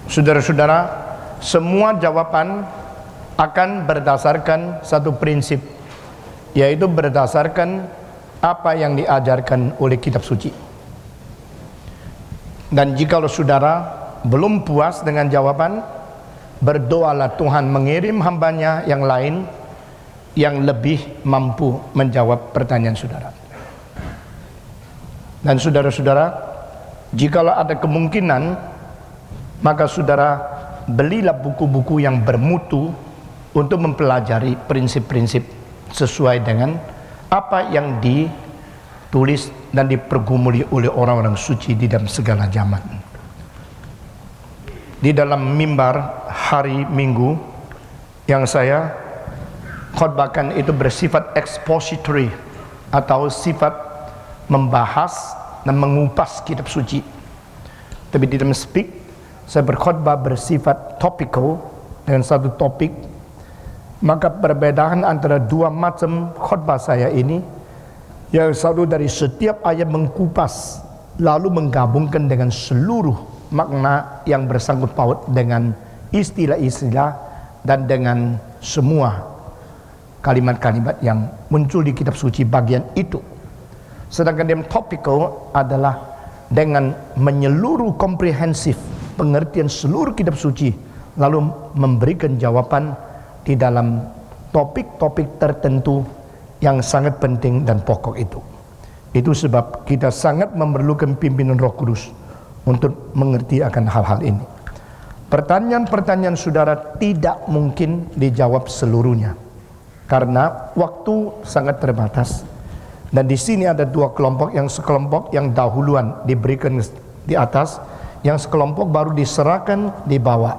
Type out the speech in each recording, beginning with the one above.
Saudara-saudara, semua jawaban akan berdasarkan satu prinsip, yaitu berdasarkan apa yang diajarkan oleh kitab suci. Dan jika saudara belum puas dengan jawaban, berdoalah Tuhan mengirim hambanya yang lain yang lebih mampu menjawab pertanyaan saudara. Dan saudara-saudara, jikalau ada kemungkinan, maka saudara belilah buku-buku yang bermutu untuk mempelajari prinsip-prinsip sesuai dengan apa yang ditulis dan dipergumuli oleh orang-orang suci di dalam segala zaman. Di dalam mimbar hari Minggu yang saya khotbahkan itu bersifat expository atau sifat membahas dan mengupas kitab suci. Tapi di dalam speak saya berkhotbah bersifat topical dengan satu topik. Maka perbedaan antara dua macam khotbah saya ini, yang satu dari setiap ayat mengkupas lalu menggabungkan dengan seluruh makna yang bersangkut paut dengan istilah-istilah dan dengan semua kalimat-kalimat yang muncul di kitab suci bagian itu. Sedangkan yang topical adalah dengan menyeluruh komprehensif pengertian seluruh kitab suci, lalu memberikan jawaban di dalam topik-topik tertentu yang sangat penting dan pokok itu. Itu sebab kita sangat memerlukan pimpinan Roh Kudus untuk mengerti akan hal-hal ini. Pertanyaan-pertanyaan saudara tidak mungkin dijawab seluruhnya karena waktu sangat terbatas. Dan di sini ada dua kelompok, yang sekelompok yang dahuluan diberikan di atas, yang sekelompok baru diserahkan di bawah.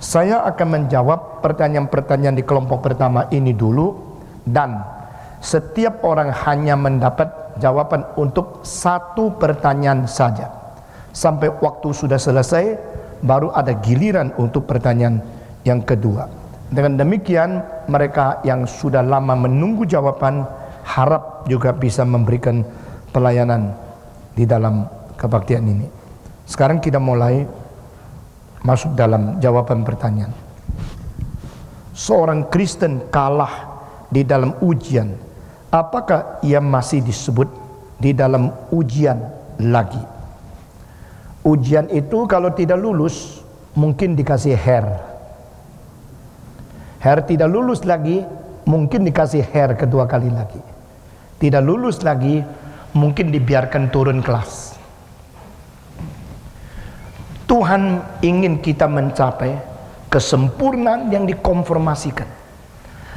Saya akan menjawab pertanyaan-pertanyaan di kelompok pertama ini dulu, dan setiap orang hanya mendapat jawaban untuk satu pertanyaan saja. Sampai waktu sudah selesai, baru ada giliran untuk pertanyaan yang kedua. Dengan demikian, mereka yang sudah lama menunggu jawaban harap juga bisa memberikan pelayanan di dalam kebaktian ini. Sekarang kita mulai masuk dalam jawaban pertanyaan. Seorang Kristen kalah di dalam ujian, apakah ia masih disebut di dalam ujian lagi? Ujian itu kalau tidak lulus mungkin dikasih hair tidak lulus lagi mungkin dikasih hair kedua kali lagi, tidak lulus lagi mungkin dibiarkan turun kelas. Tuhan ingin kita mencapai kesempurnaan yang dikonformasikan.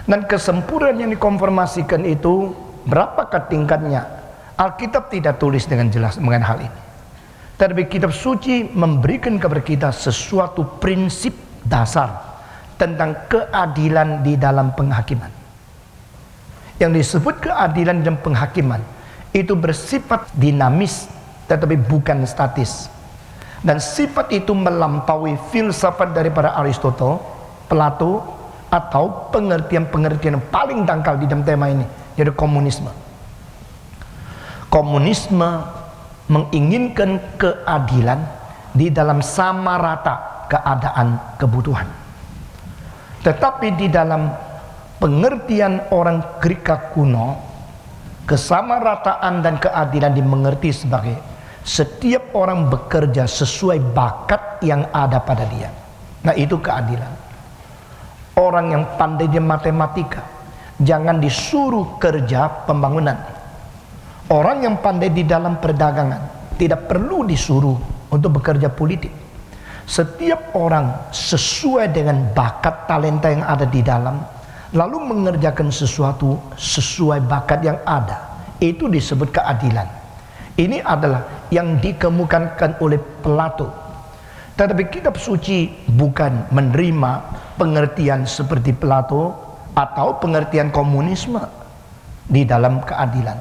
Dan kesempurnaan yang dikonformasikan itu berapakah tingkatnya? Alkitab tidak tulis dengan jelas mengenai hal ini. Tapi kitab suci memberikan kepada kita sesuatu prinsip dasar tentang keadilan di dalam penghakiman. Yang disebut keadilan dalam penghakiman itu bersifat dinamis tetapi bukan statis. Dan sifat itu melampaui filsafat daripada Aristotle, Plato, atau pengertian-pengertian yang paling dangkal di dalam tema ini, yaitu komunisme. Komunisme menginginkan keadilan di dalam sama rata keadaan kebutuhan. Tetapi di dalam pengertian orang Greka kuno, kesamarataan dan keadilan dimengerti sebagai setiap orang bekerja sesuai bakat yang ada pada dia. Nah, itu keadilan. Orang yang pandai di matematika jangan disuruh kerja pembangunan. Orang yang pandai di dalam perdagangan tidak perlu disuruh untuk bekerja politik. Setiap orang sesuai dengan bakat talenta yang ada di dalam, lalu mengerjakan sesuatu sesuai bakat yang ada. Itu disebut keadilan. Ini adalah yang dikemukakan oleh Plato. Tetapi kitab suci bukan menerima pengertian seperti Plato atau pengertian komunisme di dalam keadilan.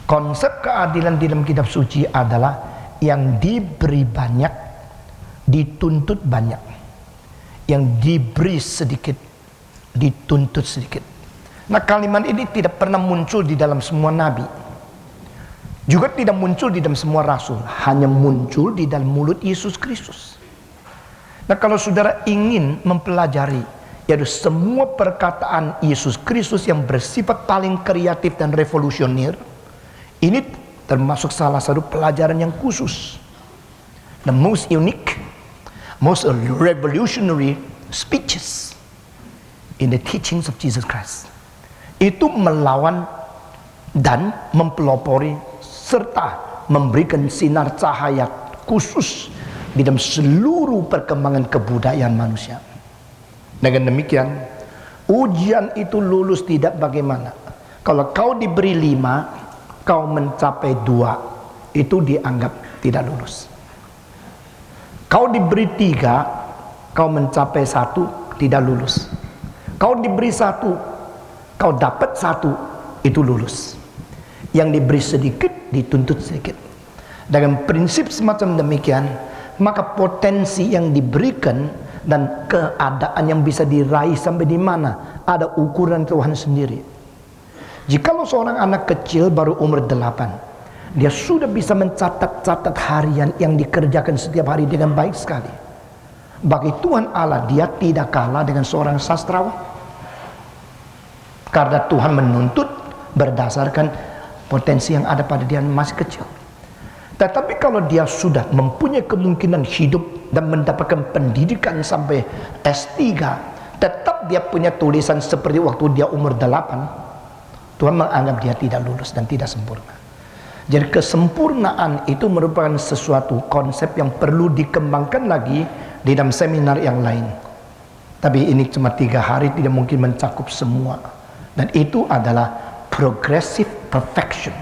Konsep keadilan di dalam kitab suci adalah yang diberi banyak, dituntut banyak. Yang diberi sedikit, dituntut sedikit. Nah, kalimat ini tidak pernah muncul di dalam semua nabi. Juga tidak muncul di dalam semua rasul, hanya muncul di dalam mulut Yesus Kristus. Nah, kalau saudara ingin mempelajari yaitu semua perkataan Yesus Kristus yang bersifat paling kreatif dan revolusioner, ini termasuk salah satu pelajaran yang khusus. The most unique, most revolutionary speeches in the teachings of Jesus Christ. Itu melawan dan mempelopori serta memberikan sinar cahaya khusus di dalam seluruh perkembangan kebudayaan manusia. Dengan demikian, ujian itu lulus tidak bagaimana. Kalau kau diberi 5, kau mencapai 2, itu dianggap tidak lulus. Kau diberi 3, kau mencapai 1, tidak lulus. Kau diberi 1, kau dapat 1, itu lulus. Yang diberi sedikit, dituntut sedikit. Dengan prinsip semacam demikian, maka potensi yang diberikan dan keadaan yang bisa diraih sampai di mana, ada ukuran Tuhan sendiri. Jikalau seorang anak kecil baru umur 8, dia sudah bisa mencatat-catat harian yang dikerjakan setiap hari dengan baik sekali. Bagi Tuhan Allah, dia tidak kalah dengan seorang sastrawan. Karena Tuhan menuntut berdasarkan potensi yang ada pada dia masih kecil. Tetapi kalau dia sudah mempunyai kemungkinan hidup dan mendapatkan pendidikan sampai S3, tetap dia punya tulisan seperti waktu dia umur 8, Tuhan menganggap dia tidak lulus dan tidak sempurna. Jadi kesempurnaan itu merupakan sesuatu konsep yang perlu dikembangkan lagi di dalam seminar yang lain. Tapi ini cuma 3 hari, tidak mungkin mencakup semua. Dan itu adalah progressive perfection.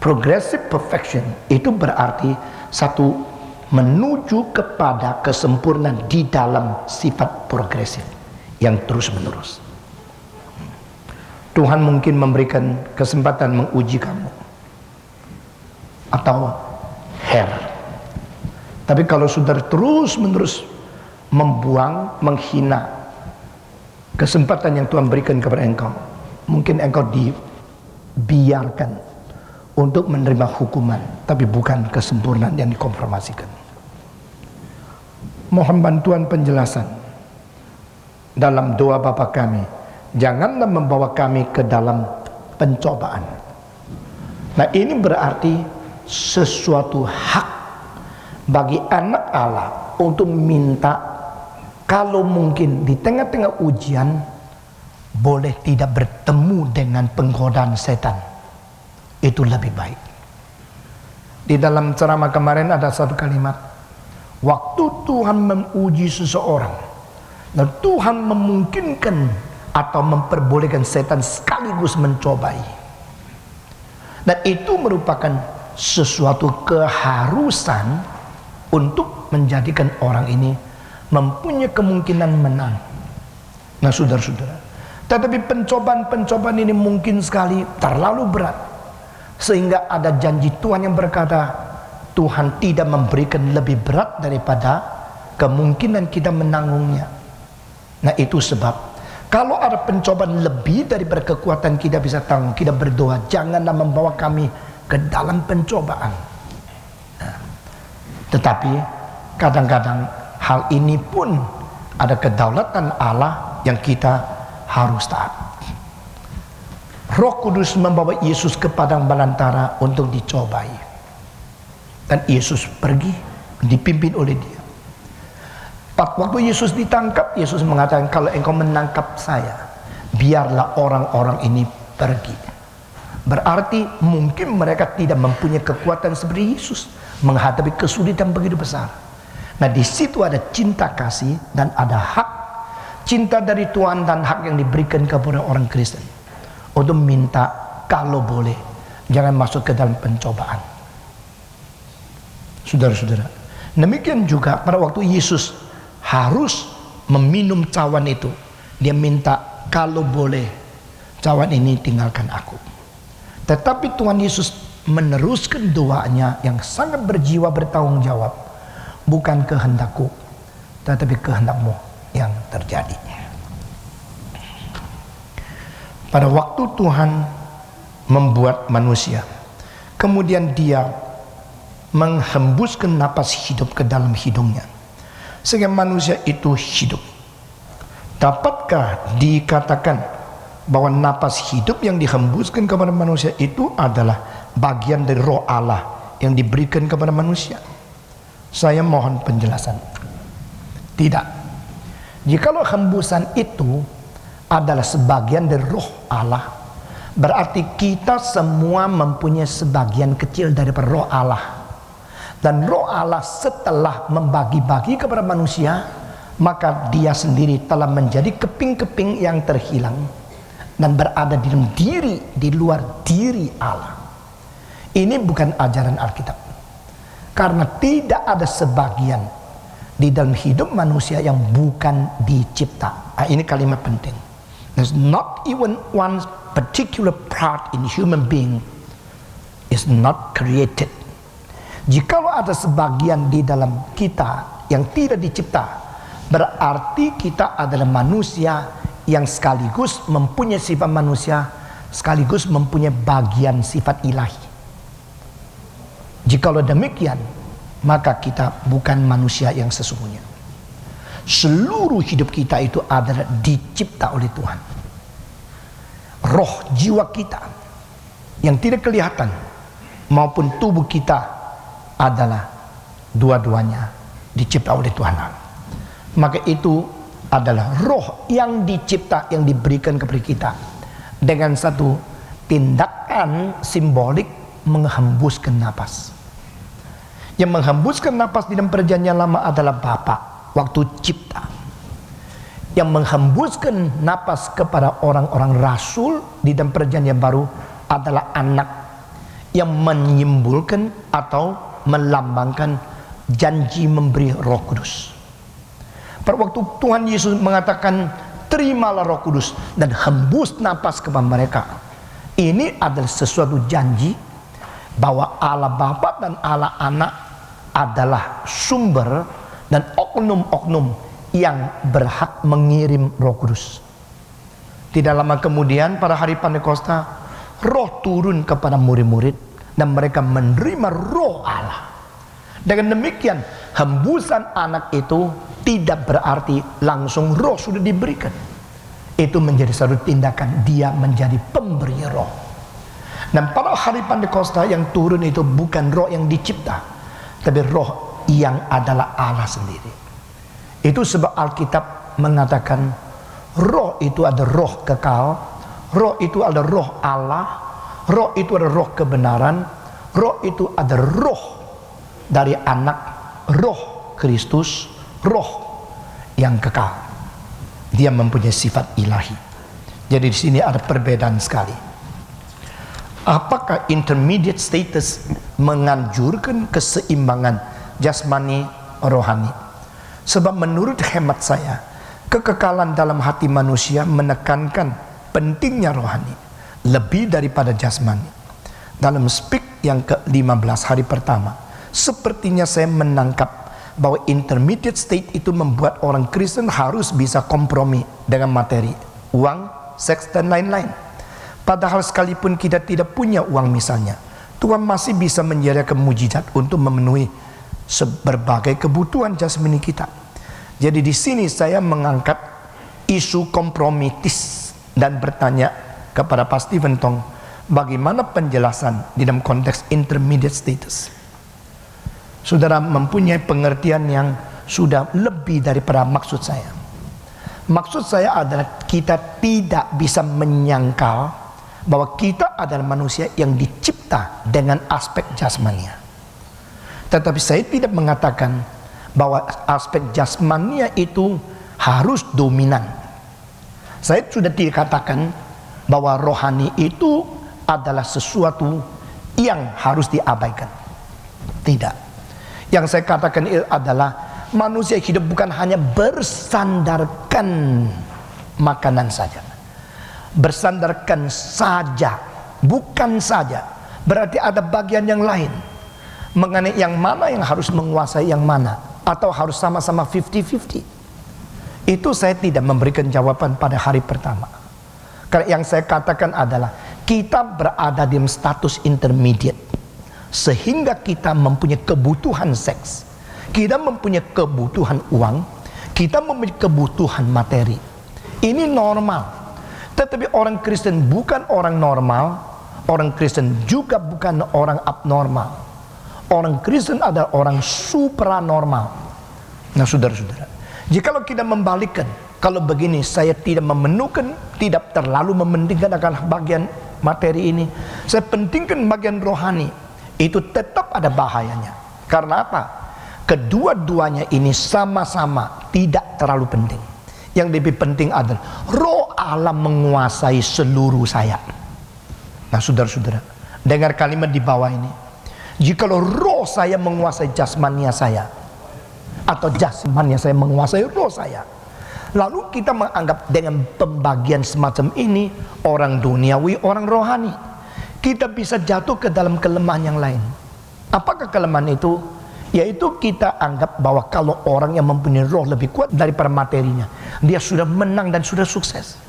Progressive perfection itu berarti satu menuju kepada kesempurnaan di dalam sifat progresif yang terus menerus. Tuhan mungkin memberikan kesempatan menguji kamu atau tapi kalau sudah terus menerus membuang, menghina kesempatan yang Tuhan berikan kepada engkau, mungkin engkau dibiarkan untuk menerima hukuman, tapi bukan kesempurnaan yang dikonfirmasikan. Mohon bantuan penjelasan dalam doa Bapa kami, janganlah membawa kami ke dalam pencobaan. Nah, ini berarti sesuatu hak bagi anak Allah untuk minta, kalau mungkin di tengah-tengah ujian boleh tidak bertemu dengan penggodaan setan. Itu lebih baik. Di dalam ceramah kemarin ada satu kalimat, waktu Tuhan menguji seseorang dan Tuhan memungkinkan atau memperbolehkan setan sekaligus mencobai, dan itu merupakan sesuatu keharusan untuk menjadikan orang ini mempunyai kemungkinan menang. Nah, saudara-saudara, tetapi pencobaan-pencobaan ini mungkin sekali terlalu berat, sehingga ada janji Tuhan yang berkata, Tuhan tidak memberikan lebih berat daripada kemungkinan kita menanggungnya. Nah, itu sebab kalau ada pencobaan lebih daripada kekuatan kita bisa tanggung, kita berdoa, janganlah membawa kami ke dalam pencobaan. Nah, tetapi kadang-kadang hal ini pun ada kedaulatan Allah yang kita harus taat. Roh Kudus membawa Yesus ke padang belantara untuk dicobai, dan Yesus pergi dipimpin oleh dia. Waktu Yesus ditangkap, Yesus mengatakan, kalau engkau menangkap saya, biarlah orang-orang ini pergi. Berarti mungkin mereka tidak mempunyai kekuatan seperti Yesus menghadapi kesulitan begitu besar. Nah, di situ ada cinta kasih dan ada hak, cinta dari Tuhan dan hak yang diberikan kepada orang Kristen untuk minta, kalau boleh jangan masuk ke dalam pencobaan. Saudara-saudara, demikian juga pada waktu Yesus harus meminum cawan itu, dia minta, kalau boleh cawan ini tinggalkan aku. Tetapi Tuhan Yesus meneruskan doanya yang sangat berjiwa bertanggung jawab, bukan kehendakku tetapi kehendakmu yang terjadi. Pada waktu Tuhan membuat manusia, kemudian dia menghembuskan napas hidup ke dalam hidungnya, sehingga manusia itu hidup. Dapatkah dikatakan bahwa napas hidup yang dihembuskan kepada manusia itu adalah bagian dari roh Allah yang diberikan kepada manusia? Saya mohon penjelasan. Tidak. Jikalau hembusan itu adalah sebagian dari roh Allah, berarti kita semua mempunyai sebagian kecil daripada roh Allah. Dan roh Allah setelah membagi-bagi kepada manusia, maka dia sendiri telah menjadi keping-keping yang terhilang dan berada di dalam diri, di luar diri Allah. Ini bukan ajaran Alkitab, karena tidak ada sebagian di dalam hidup manusia yang bukan dicipta. Ini kalimat penting. There's not even one particular part in human being is not created. Jikalau ada sebagian di dalam kita yang tidak dicipta, berarti kita adalah manusia yang sekaligus mempunyai sifat manusia, sekaligus mempunyai bagian sifat ilahi. Jikalau demikian, maka kita bukan manusia yang sesungguhnya. Seluruh hidup kita itu adalah dicipta oleh Tuhan. Roh jiwa kita yang tidak kelihatan maupun tubuh kita adalah dua-duanya dicipta oleh Tuhan. Maka itu adalah roh yang dicipta, yang diberikan kepada kita dengan satu tindakan simbolik menghembuskan napas. Yang menghembuskan napas di dalam perjanjian lama adalah Bapa waktu cipta. Yang menghembuskan napas kepada orang-orang rasul di dalam perjanjian baru adalah Anak yang menyimbolkan atau melambangkan janji memberi Roh Kudus. Pada waktu Tuhan Yesus mengatakan terimalah Roh Kudus dan hembus napas kepada mereka, ini adalah sesuatu janji bahwa Allah Bapa dan Allah Anak adalah sumber dan oknum-oknum yang berhak mengirim Roh Kudus. Tidak lama kemudian pada hari Pentakosta, Roh turun kepada murid-murid dan mereka menerima Roh Allah. Dengan demikian, hembusan Anak itu tidak berarti langsung Roh sudah diberikan. Itu menjadi satu tindakan dia menjadi pemberi Roh. Dan pada hari Pentakosta yang turun itu bukan Roh yang dicipta, tapi Roh yang adalah Allah sendiri. Itu sebab Alkitab mengatakan Roh itu ada roh kekal, Roh itu ada roh Allah, Roh itu ada roh kebenaran, Roh itu ada roh dari Anak, Roh Kristus, roh yang kekal. Dia mempunyai sifat ilahi. Jadi di sini ada perbedaan sekali. Apakah intermediate status menganjurkan keseimbangan jasmani rohani? Sebab menurut hemat saya, kekekalan dalam hati manusia menekankan pentingnya rohani lebih daripada jasmani. Dalam speak yang ke-15 hari pertama, sepertinya saya menangkap bahwa intermediate state itu membuat orang Kristen harus bisa kompromi dengan materi, uang, seks dan lain-lain. Padahal sekalipun kita tidak punya uang misalnya, Tuhan masih bisa menyediakan mujizat untuk memenuhi berbagai kebutuhan jasmani kita. Jadi di sini saya mengangkat isu kompromitis dan bertanya kepada Pak Stephen Tong, bagaimana penjelasan di dalam konteks intermediate status? Saudara mempunyai pengertian yang sudah lebih daripada maksud saya. Maksud saya adalah kita tidak bisa menyangkal bahwa kita adalah manusia yang dicipta dengan aspek jasmania. Tetapi saya tidak mengatakan bahwa aspek jasmania itu harus dominan. Saya sudah dikatakan bahwa rohani itu adalah sesuatu yang harus diabaikan. Tidak. Yang saya katakan adalah manusia hidup bukan hanya bersandarkan makanan saja. Bersandarkan saja, bukan saja. Berarti ada bagian yang lain. Mengenai yang mana yang harus menguasai yang mana, atau harus sama-sama 50-50. Itu saya tidak memberikan jawaban pada hari pertama. Karena yang saya katakan adalah kita berada di status intermediate, sehingga kita mempunyai kebutuhan seks Kita mempunyai kebutuhan uang, kita mempunyai kebutuhan materi. Ini normal. Tetapi orang Kristen bukan orang normal, orang Kristen juga bukan orang abnormal. Orang Kristen adalah orang supranormal. Nah saudara-saudara, jikalau kita membalikkan, kalau begini saya tidak memenuhkan, tidak terlalu mementingkan akan bagian materi ini, saya pentingkan bagian rohani, itu tetap ada bahayanya. Karena apa? Kedua-duanya ini sama-sama tidak terlalu penting. Yang lebih penting adalah roh Allah menguasai seluruh saya. Nah saudara-saudara, dengar kalimat di bawah ini. Jikalau roh saya menguasai jasmania saya, atau jasmania saya menguasai roh saya, lalu kita menganggap dengan pembagian semacam ini, orang duniawi, orang rohani, kita bisa jatuh ke dalam kelemahan yang lain. Apakah kelemahan itu? Yaitu kita anggap bahwa kalau orang yang mempunyai roh lebih kuat daripada materinya, dia sudah menang dan sudah sukses.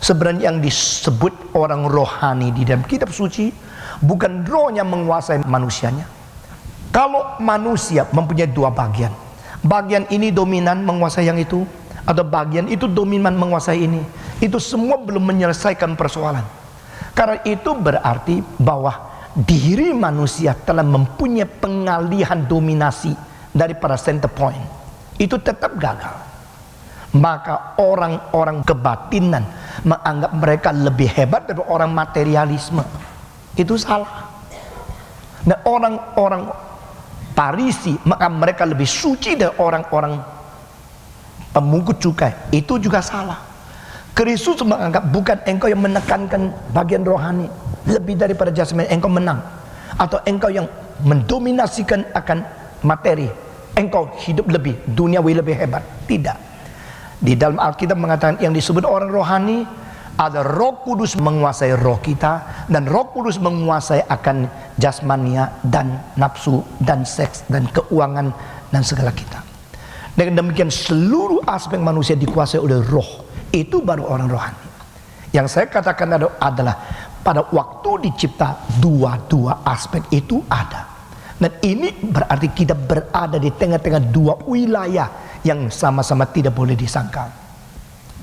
Sebenarnya yang disebut orang rohani di dalam kitab suci bukan roh yang menguasai manusianya. Kalau manusia mempunyai dua bagian, bagian ini dominan menguasai yang itu, atau bagian itu dominan menguasai ini, itu semua belum menyelesaikan persoalan. Karena itu berarti bahwa diri manusia telah mempunyai pengalihan dominasi daripada center point, itu tetap gagal. Maka orang-orang kebatinan menganggap mereka lebih hebat dari orang materialisme, itu salah. Dan orang-orang Parisi maka mereka lebih suci dari orang-orang pemungut cukai, itu juga salah. Kristus menganggap bukan engkau yang menekankan bagian rohani lebih daripada jasmani, engkau menang, atau engkau yang mendominasikan akan materi, engkau hidup lebih duniawi, lebih hebat. Tidak. Di dalam Alkitab mengatakan yang disebut orang rohani ada Roh Kudus menguasai roh kita, dan Roh Kudus menguasai akan jasmania dan nafsu dan seks dan keuangan dan segala kita. Dengan demikian seluruh aspek manusia dikuasai oleh roh, itu baru orang rohani. Yang saya katakan adalah pada waktu dicipta dua-dua aspek itu ada. Dan ini berarti kita berada di tengah-tengah dua wilayah yang sama-sama tidak boleh disangkal.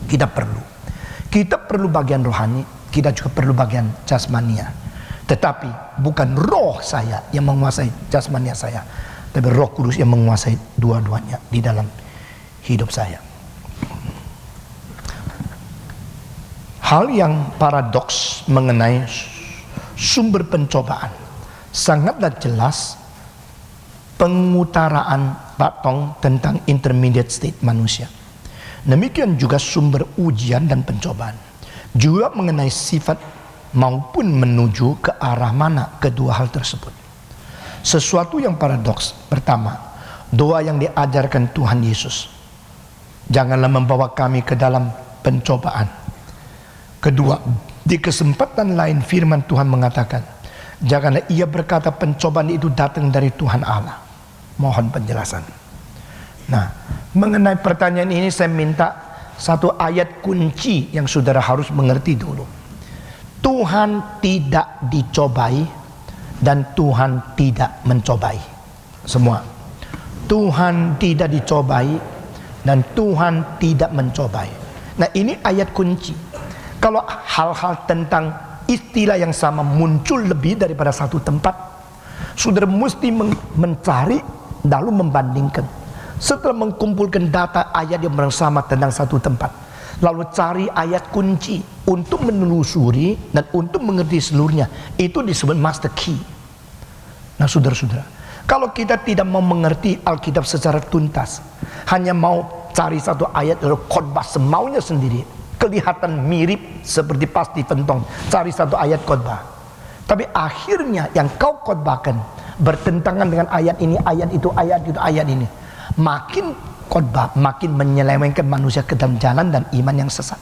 Kita perlu bagian rohani, kita juga perlu bagian jasmania. Tetapi bukan roh saya yang menguasai jasmania saya, tapi Roh Kudus yang menguasai dua-duanya di dalam hidup saya. Hal yang paradoks mengenai sumber pencobaan sangatlah jelas pengutaraan Pak tentang intermediate state manusia. Demikian juga sumber ujian dan pencobaan juga mengenai sifat maupun menuju ke arah mana kedua hal tersebut. Sesuatu yang paradoks. Pertama, doa yang diajarkan Tuhan Yesus, janganlah membawa kami ke dalam pencobaan. Kedua, di kesempatan lain firman Tuhan mengatakan, janganlah ia berkata pencobaan itu datang dari Tuhan Allah. Mohon penjelasan. Nah, mengenai pertanyaan ini saya minta satu ayat kunci yang saudara harus mengerti dulu. Tuhan tidak dicobai dan Tuhan tidak mencobai. Semua. Tuhan tidak dicobai dan Tuhan tidak mencobai. Nah, ini ayat kunci. Kalau hal-hal tentang istilah yang sama muncul lebih daripada satu tempat, saudara mesti mencari lalu membandingkan. Setelah mengkumpulkan data ayat yang bersama tentang satu tempat, lalu cari ayat kunci untuk menelusuri dan untuk mengerti seluruhnya. Itu disebut master key. Nah saudara-saudara, kalau kita tidak mau mengerti Alkitab secara tuntas, hanya mau cari satu ayat lalu khotbah semaunya sendiri, kelihatan mirip seperti pasti pentong, cari satu ayat khotbah, tapi akhirnya yang kau khotbahkan bertentangan dengan ayat ini, ayat itu, ayat ini. Makin khotbah, makin menyelewengkan manusia ke dalam jalan dan iman yang sesat.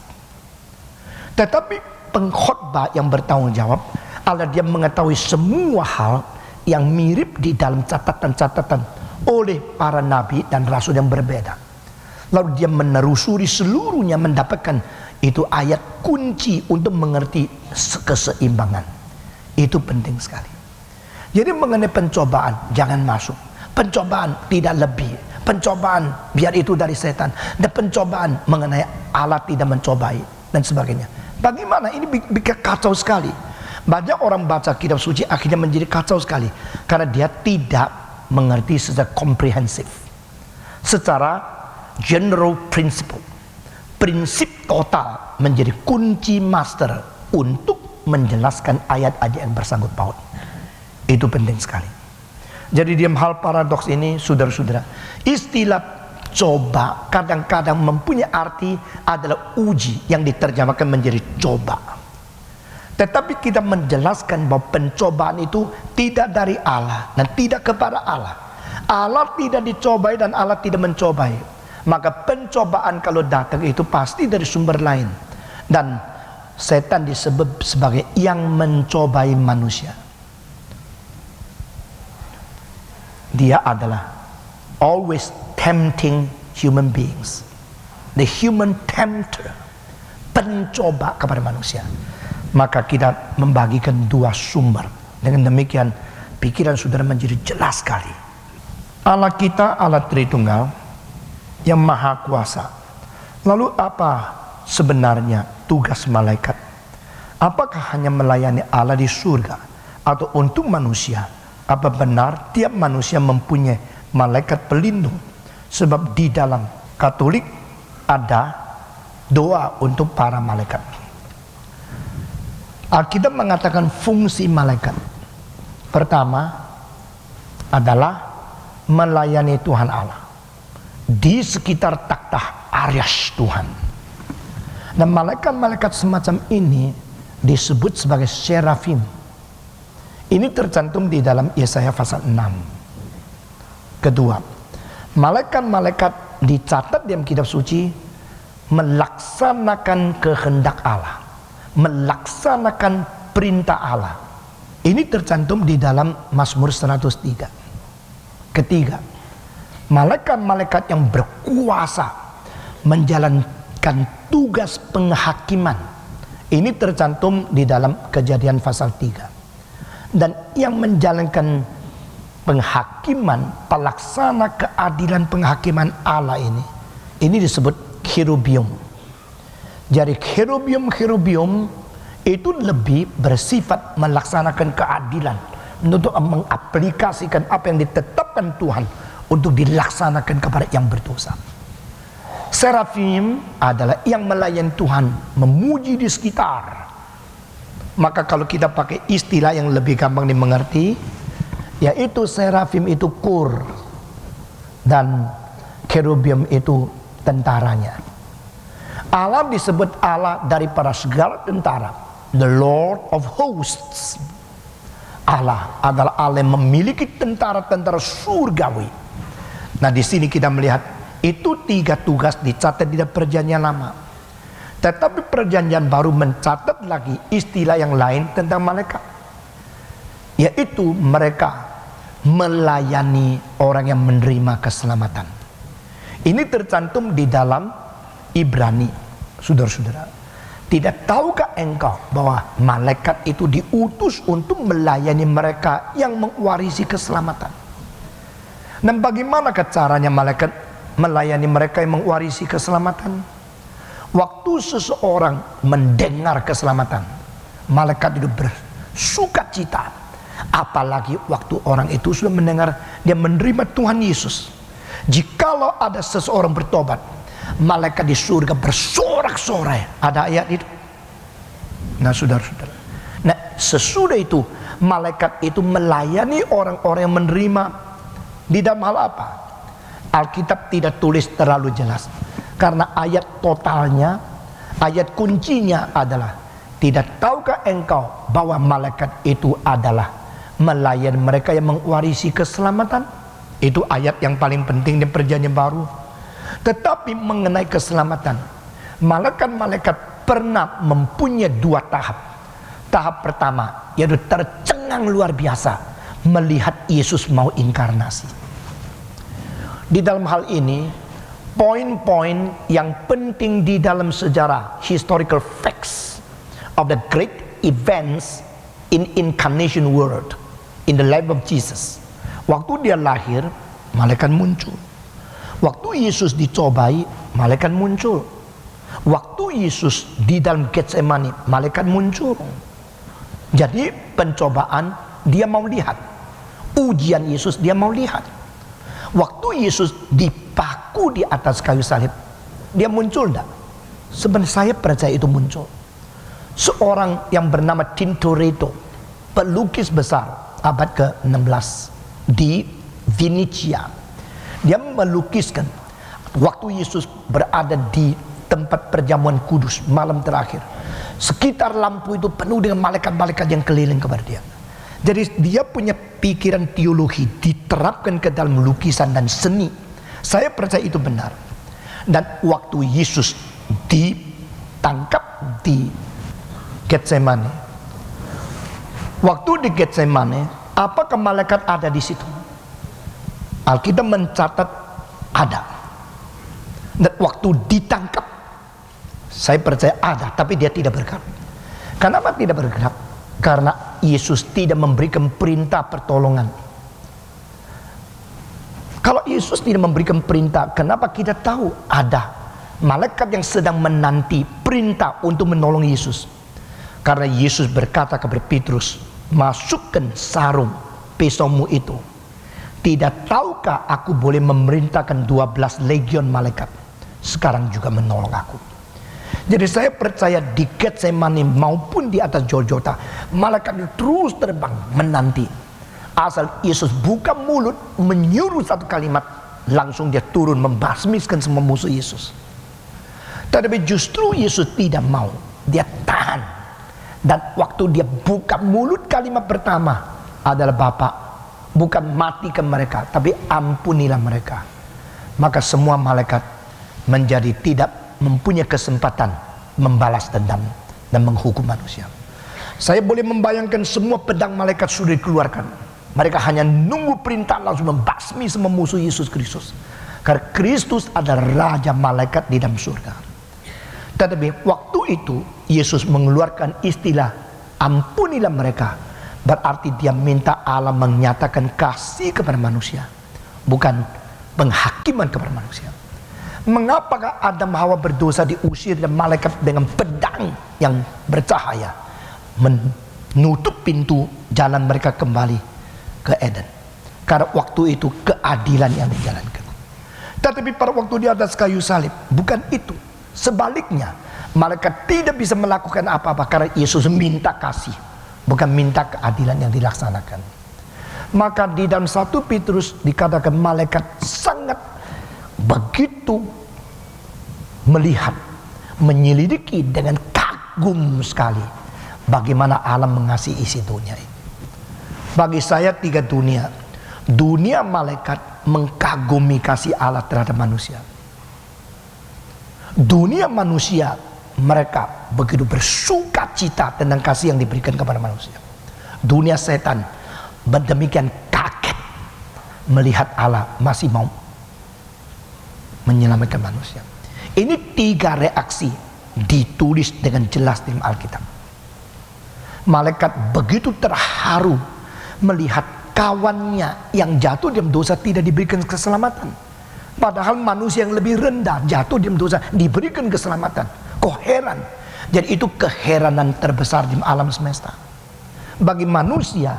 Tetapi pengkhotbah yang bertanggung jawab adalah dia mengetahui semua hal yang mirip di dalam catatan-catatan oleh para nabi dan rasul yang berbeda. Lalu dia menelusuri seluruhnya, mendapatkan itu ayat kunci untuk mengerti keseimbangan. Itu penting sekali. Jadi mengenai pencobaan, jangan masuk. pencobaan tidak lebih, pencobaan biar itu dari setan, dan pencobaan mengenai Allah tidak mencobai dan sebagainya. Bagaimana ini bikin kacau sekali. Banyak orang baca kitab suci akhirnya menjadi kacau sekali karena dia tidak mengerti secara komprehensif, secara general principle. Prinsip total menjadi kunci master untuk menjelaskan ayat-ayat yang bersangkut paut. Itu penting sekali. Jadi dalam hal paradoks ini, saudara-saudara, istilah coba kadang-kadang mempunyai arti adalah uji yang diterjemahkan menjadi coba. Tetapi kita menjelaskan bahwa pencobaan itu tidak dari Allah dan tidak kepada Allah. Allah tidak dicobai dan Allah tidak mencobai. Maka pencobaan kalau datang itu pasti dari sumber lain. Dan setan disebut sebagai yang mencobai manusia. Dia adalah always tempting human beings. The human tempter, pencoba kepada manusia. Maka kita membagikan dua sumber. Dengan demikian pikiran saudara menjadi jelas sekali. Allah kita Allah Tritunggal yang maha kuasa. Lalu apa sebenarnya tugas malaikat? Apakah hanya melayani Allah di surga atau untuk manusia? Apa benar tiap manusia mempunyai malaikat pelindung? Sebab di dalam Katolik ada doa untuk para malaikat. Alkitab mengatakan fungsi malaikat. Pertama adalah melayani Tuhan Allah di sekitar takhta Arsy Tuhan. Dan malaikat-malaikat semacam ini disebut sebagai serafim. Ini tercantum di dalam Yesaya pasal 6. Kedua, malaikat-malaikat dicatat dalam kitab suci melaksanakan kehendak Allah, melaksanakan perintah Allah. Ini tercantum di dalam Mazmur 103. Ketiga, malaikat-malaikat yang berkuasa menjalankan tugas penghakiman. Ini tercantum di dalam Kejadian pasal 3. Dan yang menjalankan penghakiman, pelaksana keadilan penghakiman Allah ini disebut kerubium. Jadi kerubium itu lebih bersifat melaksanakan keadilan, untuk mengaplikasikan apa yang ditetapkan Tuhan untuk dilaksanakan kepada yang berdosa. Serafim adalah yang melayani Tuhan, memuji di sekitar. Maka kalau kita pakai istilah yang lebih gampang dimengerti, yaitu serafim itu kur dan kerubium itu tentaranya. Allah disebut Allah daripada segala tentara, the Lord of hosts. Allah adalah Allah yang memiliki tentara-tentara surgawi. Nah, di sini kita melihat itu 3 tugas dicatat di dalam Perjanjian Lama. Tetapi Perjanjian Baru mencatat lagi istilah yang lain tentang malaikat, yaitu mereka melayani orang yang menerima keselamatan. Ini tercantum di dalam Ibrani. Saudara-saudara, tidak tahukah engkau bahwa malaikat itu diutus untuk melayani mereka yang mewarisi keselamatan? Dan bagaimana caranya malaikat melayani mereka yang mewarisi keselamatan? Waktu seseorang mendengar keselamatan, malaikat itu bersukacita. Apalagi waktu orang itu sudah mendengar dia menerima Tuhan Yesus. Jikalau ada seseorang bertobat, malaikat di surga bersorak-sorai. Ada ayat itu. Nah, saudara-saudara, nah sesudah itu malaikat itu melayani orang-orang yang menerima di dalam hal apa? Alkitab tidak tulis terlalu jelas. Karena ayat totalnya, ayat kuncinya adalah, tidak tahukah engkau bahwa malaikat itu adalah melayani mereka yang mewarisi keselamatan? Itu ayat yang paling penting di Perjanjian Baru. Tetapi mengenai keselamatan, malaikat-malaikat pernah mempunyai 2 tahap. Tahap pertama yaitu tercengang luar biasa melihat Yesus mau inkarnasi. Di dalam hal ini, poin-poin yang penting di dalam sejarah, historical facts of the great events in incarnation world, in the life of Jesus. Waktu dia lahir, malaikat muncul. Waktu Yesus dicobai, malaikat muncul. Waktu Yesus di dalam Getsemani, malaikat muncul. Jadi pencobaan dia mau lihat, ujian Yesus dia mau lihat. Waktu Yesus dipaku di atas kayu salib, dia muncul enggak? Sebenarnya saya percaya itu muncul. Seorang yang bernama Tintoretto, pelukis besar abad ke-16 di Venetia, dia melukiskan waktu Yesus berada di tempat perjamuan kudus malam terakhir. Sekitar lampu itu penuh dengan malaikat-malaikat yang keliling kepada dia. Jadi dia punya pikiran teologi diterapkan ke dalam lukisan dan seni. Saya percaya itu benar. Dan waktu Yesus ditangkap di Getsemani, waktu di Getsemani, apakah malaikat ada di situ? Alkitab mencatat ada. Dan waktu ditangkap, saya percaya ada, tapi dia tidak bergerak. Kenapa tidak bergerak? Karena Yesus tidak memberikan perintah pertolongan. Kalau Yesus tidak memberikan perintah, kenapa kita tahu ada malaikat yang sedang menanti perintah untuk menolong Yesus? Karena Yesus berkata kepada Petrus, masukkan sarung pisaumu itu. Tidak tahukah aku boleh memerintahkan 12 legion malaikat sekarang juga menolong aku? Jadi saya percaya di Getsemani maupun di atas Golgota, malaikat itu terus terbang menanti. Asal Yesus buka mulut menyuruh satu kalimat, langsung dia turun membasmiskan semua musuh Yesus. Tetapi justru Yesus tidak mau, dia tahan. Dan waktu dia buka mulut, kalimat pertama adalah Bapa, bukan matikan mereka, tapi ampunilah mereka. Maka semua malaikat menjadi tidak mempunyai kesempatan membalas dendam dan menghukum manusia. Saya boleh membayangkan semua pedang malaikat sudah dikeluarkan. Mereka hanya nunggu perintah langsung membasmi semua musuh Yesus Kristus. Karena Kristus adalah Raja malaikat di dalam surga. Tetapi waktu itu Yesus mengeluarkan istilah ampunilah mereka. Berarti dia minta Allah menyatakan kasih kepada manusia, bukan penghakiman kepada manusia. Mengapakah Adam Hawa berdosa diusir dan malaikat dengan pedang yang bercahaya menutup pintu jalan mereka kembali ke Eden? Karena waktu itu keadilan yang dijalankan. Tetapi pada waktu di atas kayu salib bukan itu. Sebaliknya, malaikat tidak bisa melakukan apa-apa karena Yesus minta kasih, bukan minta keadilan yang dilaksanakan. Maka di dalam 1 Petrus dikatakan malaikat sangat begitu melihat, menyelidiki dengan kagum sekali bagaimana Allah mengasihi isi dunia ini. Bagi saya 3 dunia. Dunia malaikat mengkagumi kasih Allah terhadap manusia. Dunia manusia, mereka begitu bersuka cita tentang kasih yang diberikan kepada manusia. Dunia setan demikian kaget melihat Allah masih mau menyelamatkan manusia. Ini 3 reaksi ditulis dengan jelas dalam Alkitab. Malaikat begitu terharu melihat kawannya yang jatuh dalam dosa tidak diberikan keselamatan. Padahal manusia yang lebih rendah jatuh dalam dosa diberikan keselamatan. Kok heran? Jadi itu keheranan terbesar di alam semesta. Bagi manusia,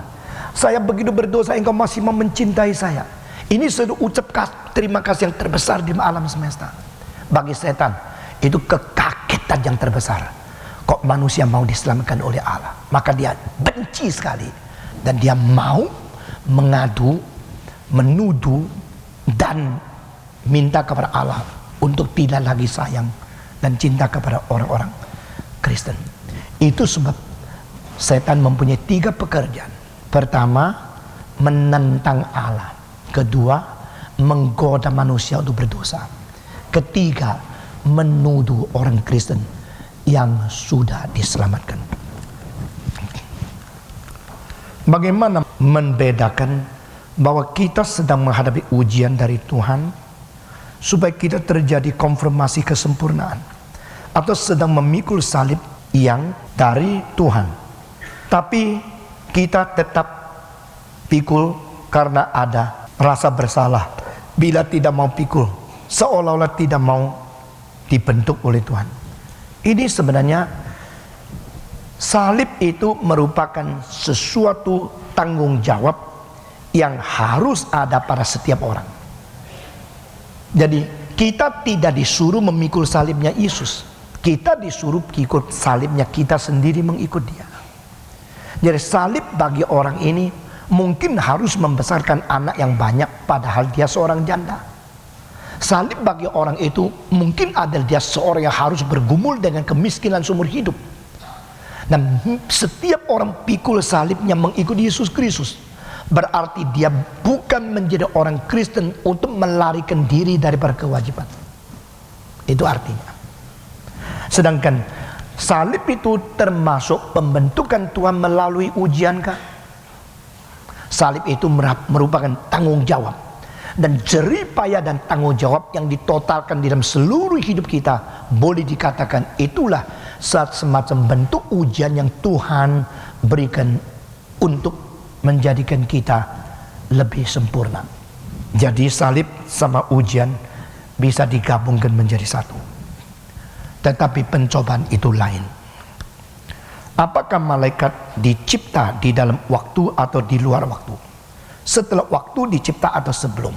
saya begitu berdosa engkau masih mau mencintai saya. Ini sudah ucap terima kasih yang terbesar di alam semesta. Bagi setan, itu kekagetan yang terbesar. Kok manusia mau diselamatkan oleh Allah? Maka dia benci sekali. Dan dia mau mengadu, menuduh, dan minta kepada Allah untuk tidak lagi sayang dan cinta kepada orang-orang Kristen. Itu sebab setan mempunyai 3 pekerjaan. Pertama, menentang Allah. Kedua, menggoda manusia untuk berdosa. Ketiga, menuduh orang Kristen yang sudah diselamatkan. Bagaimana membedakan bahwa kita sedang menghadapi ujian dari Tuhan supaya kita terjadi konfirmasi kesempurnaan, atau sedang memikul salib yang dari Tuhan tapi kita tetap pikul karena ada rasa bersalah bila tidak mau pikul, seolah-olah tidak mau dibentuk oleh Tuhan. Ini sebenarnya salib itu merupakan sesuatu tanggung jawab yang harus ada pada setiap orang. Jadi kita tidak disuruh memikul salibnya Yesus, kita disuruh ikut salibnya kita sendiri, mengikut dia. Jadi salib bagi orang ini mungkin harus membesarkan anak yang banyak padahal dia seorang janda. Salib bagi orang itu mungkin adalah dia seorang yang harus bergumul dengan kemiskinan seumur hidup. Dan setiap orang pikul salibnya mengikuti Yesus Kristus, berarti dia bukan menjadi orang Kristen untuk melarikan diri daripada kewajiban. Itu artinya. Sedangkan salib itu termasuk pembentukan Tuhan melalui ujiankah? Salib itu merupakan tanggung jawab dan jerih payah dan tanggung jawab yang ditotalkan di dalam seluruh hidup kita. Boleh dikatakan itulah semacam bentuk ujian yang Tuhan berikan untuk menjadikan kita lebih sempurna. Jadi salib sama ujian bisa digabungkan menjadi satu. Tetapi pencobaan itu lain. Apakah malaikat dicipta di dalam waktu atau di luar waktu? Setelah waktu dicipta atau sebelum?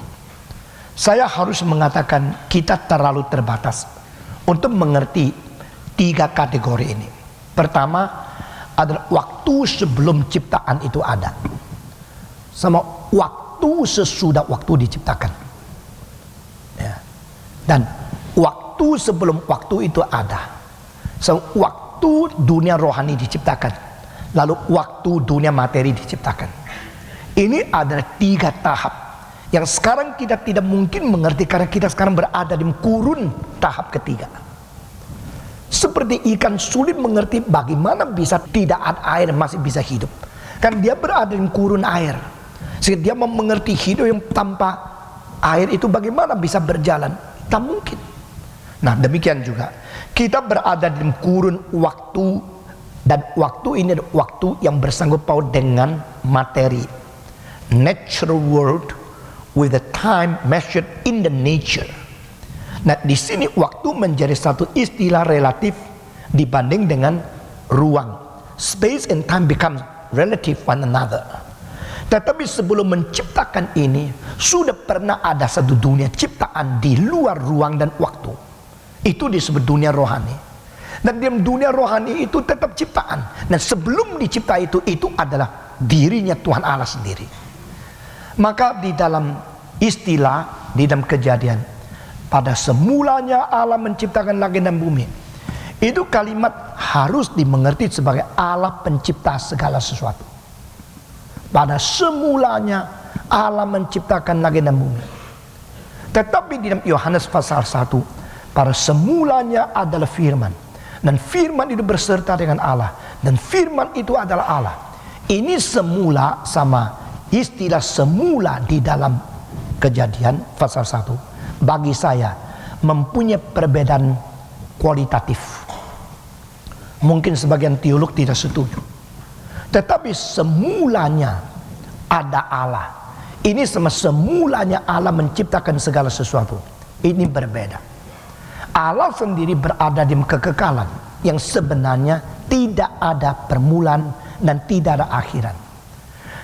Saya harus mengatakan kita terlalu terbatas untuk mengerti 3 kategori ini. Pertama adalah waktu sebelum ciptaan itu ada, sama waktu sesudah waktu diciptakan, ya. Dan waktu sebelum waktu itu ada, sama waktu dunia rohani diciptakan, lalu waktu dunia materi diciptakan. Ini adalah 3 tahap yang sekarang kita tidak mungkin mengerti karena kita sekarang berada di kurun tahap ketiga. Seperti ikan sulit mengerti bagaimana bisa tidak ada air masih bisa hidup, kan dia berada di kurun air. Sehingga dia mau mengerti hidup yang tanpa air itu bagaimana bisa berjalan, tak mungkin. Nah demikian juga kita berada di kurun waktu, dan waktu ini adalah waktu yang bersangkut paut dengan materi, natural world with the time measured in the nature. Nah di sini waktu menjadi satu istilah relatif dibanding dengan ruang. Space and time become relative one another. Tetapi sebelum menciptakan ini sudah pernah ada satu dunia ciptaan di luar ruang dan waktu. Itu disebut dunia rohani. Dan di dunia rohani itu tetap ciptaan. Dan sebelum dicipta itu adalah dirinya Tuhan Allah sendiri. Maka di dalam istilah, di dalam Kejadian, pada semulanya Allah menciptakan langit dan bumi, itu kalimat harus dimengerti sebagai Allah pencipta segala sesuatu. Pada semulanya Allah menciptakan langit dan bumi. Tetapi di dalam Yohanes pasal 1, pada semulanya adalah firman, dan firman itu berserta dengan Allah, dan firman itu adalah Allah. Ini semula sama istilah semula di dalam Kejadian pasal 1 bagi saya mempunyai perbedaan kualitatif. Mungkin sebagian teolog tidak setuju, tetapi semulanya ada Allah. Ini semulanya Allah menciptakan segala sesuatu. Ini berbeda. Allah sendiri berada di kekekalan yang sebenarnya tidak ada permulaan dan tidak ada akhiran.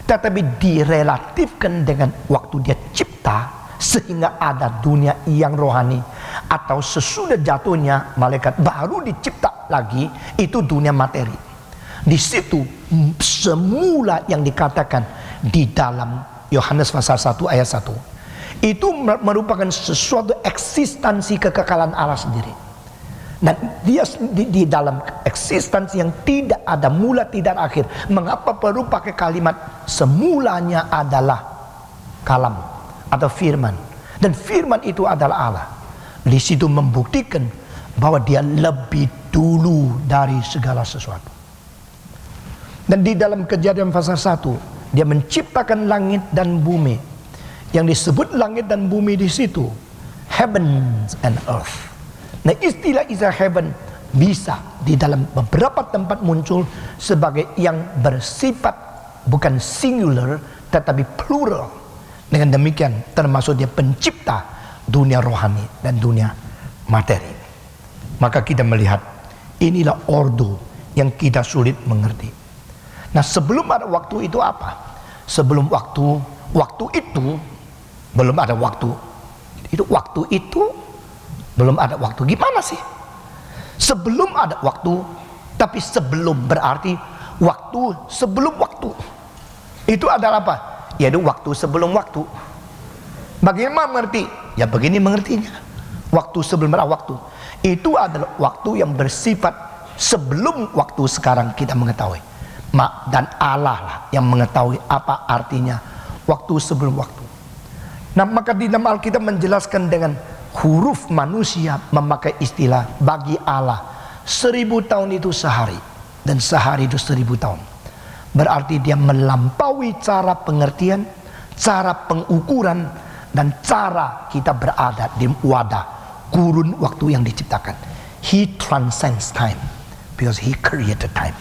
Tetapi direlatifkan dengan waktu dia cipta, sehingga ada dunia yang rohani, atau sesudah jatuhnya malaikat baru dicipta lagi, itu dunia materi. Di situ semula yang dikatakan di dalam Yohanes pasal 1 ayat 1 itu merupakan sesuatu eksistensi kekekalan Allah sendiri. Dan dia di dalam eksistensi yang tidak ada mula tidak ada akhir. Mengapa perlu pakai kalimat semulanya adalah kalam atau firman, dan firman itu adalah Allah. Di situ membuktikan bahwa dia lebih dulu dari segala sesuatu. Dan di dalam Kejadian pasal 1 dia menciptakan langit dan bumi. Yang disebut langit dan bumi di situ heavens and earth. Nah istilah heaven bisa di dalam beberapa tempat muncul sebagai yang bersifat bukan singular tetapi plural. Dengan demikian termasuk dia pencipta dunia rohani dan dunia materi. Maka kita melihat inilah ordo yang kita sulit mengerti. Nah, sebelum ada waktu itu apa? Sebelum waktu itu belum ada waktu. Waktu itu belum ada waktu. Gimana sih? Sebelum ada waktu, tapi sebelum berarti waktu sebelum waktu. Itu adalah apa? Yaitu waktu sebelum waktu. Bagaimana mengerti? Ya begini mengertinya. Waktu sebelum ada waktu. Itu adalah waktu yang bersifat sebelum waktu sekarang kita mengetahui. Dan Allah lah yang mengetahui apa artinya waktu sebelum waktu. Nah, maka di dalam Alkitab menjelaskan dengan huruf manusia memakai istilah bagi Allah 1000 tahun itu sehari dan sehari itu 1000 tahun. Berarti dia melampaui cara pengertian, cara pengukuran, dan cara kita berada di wadah kurun waktu yang diciptakan. He transcends time because he created time.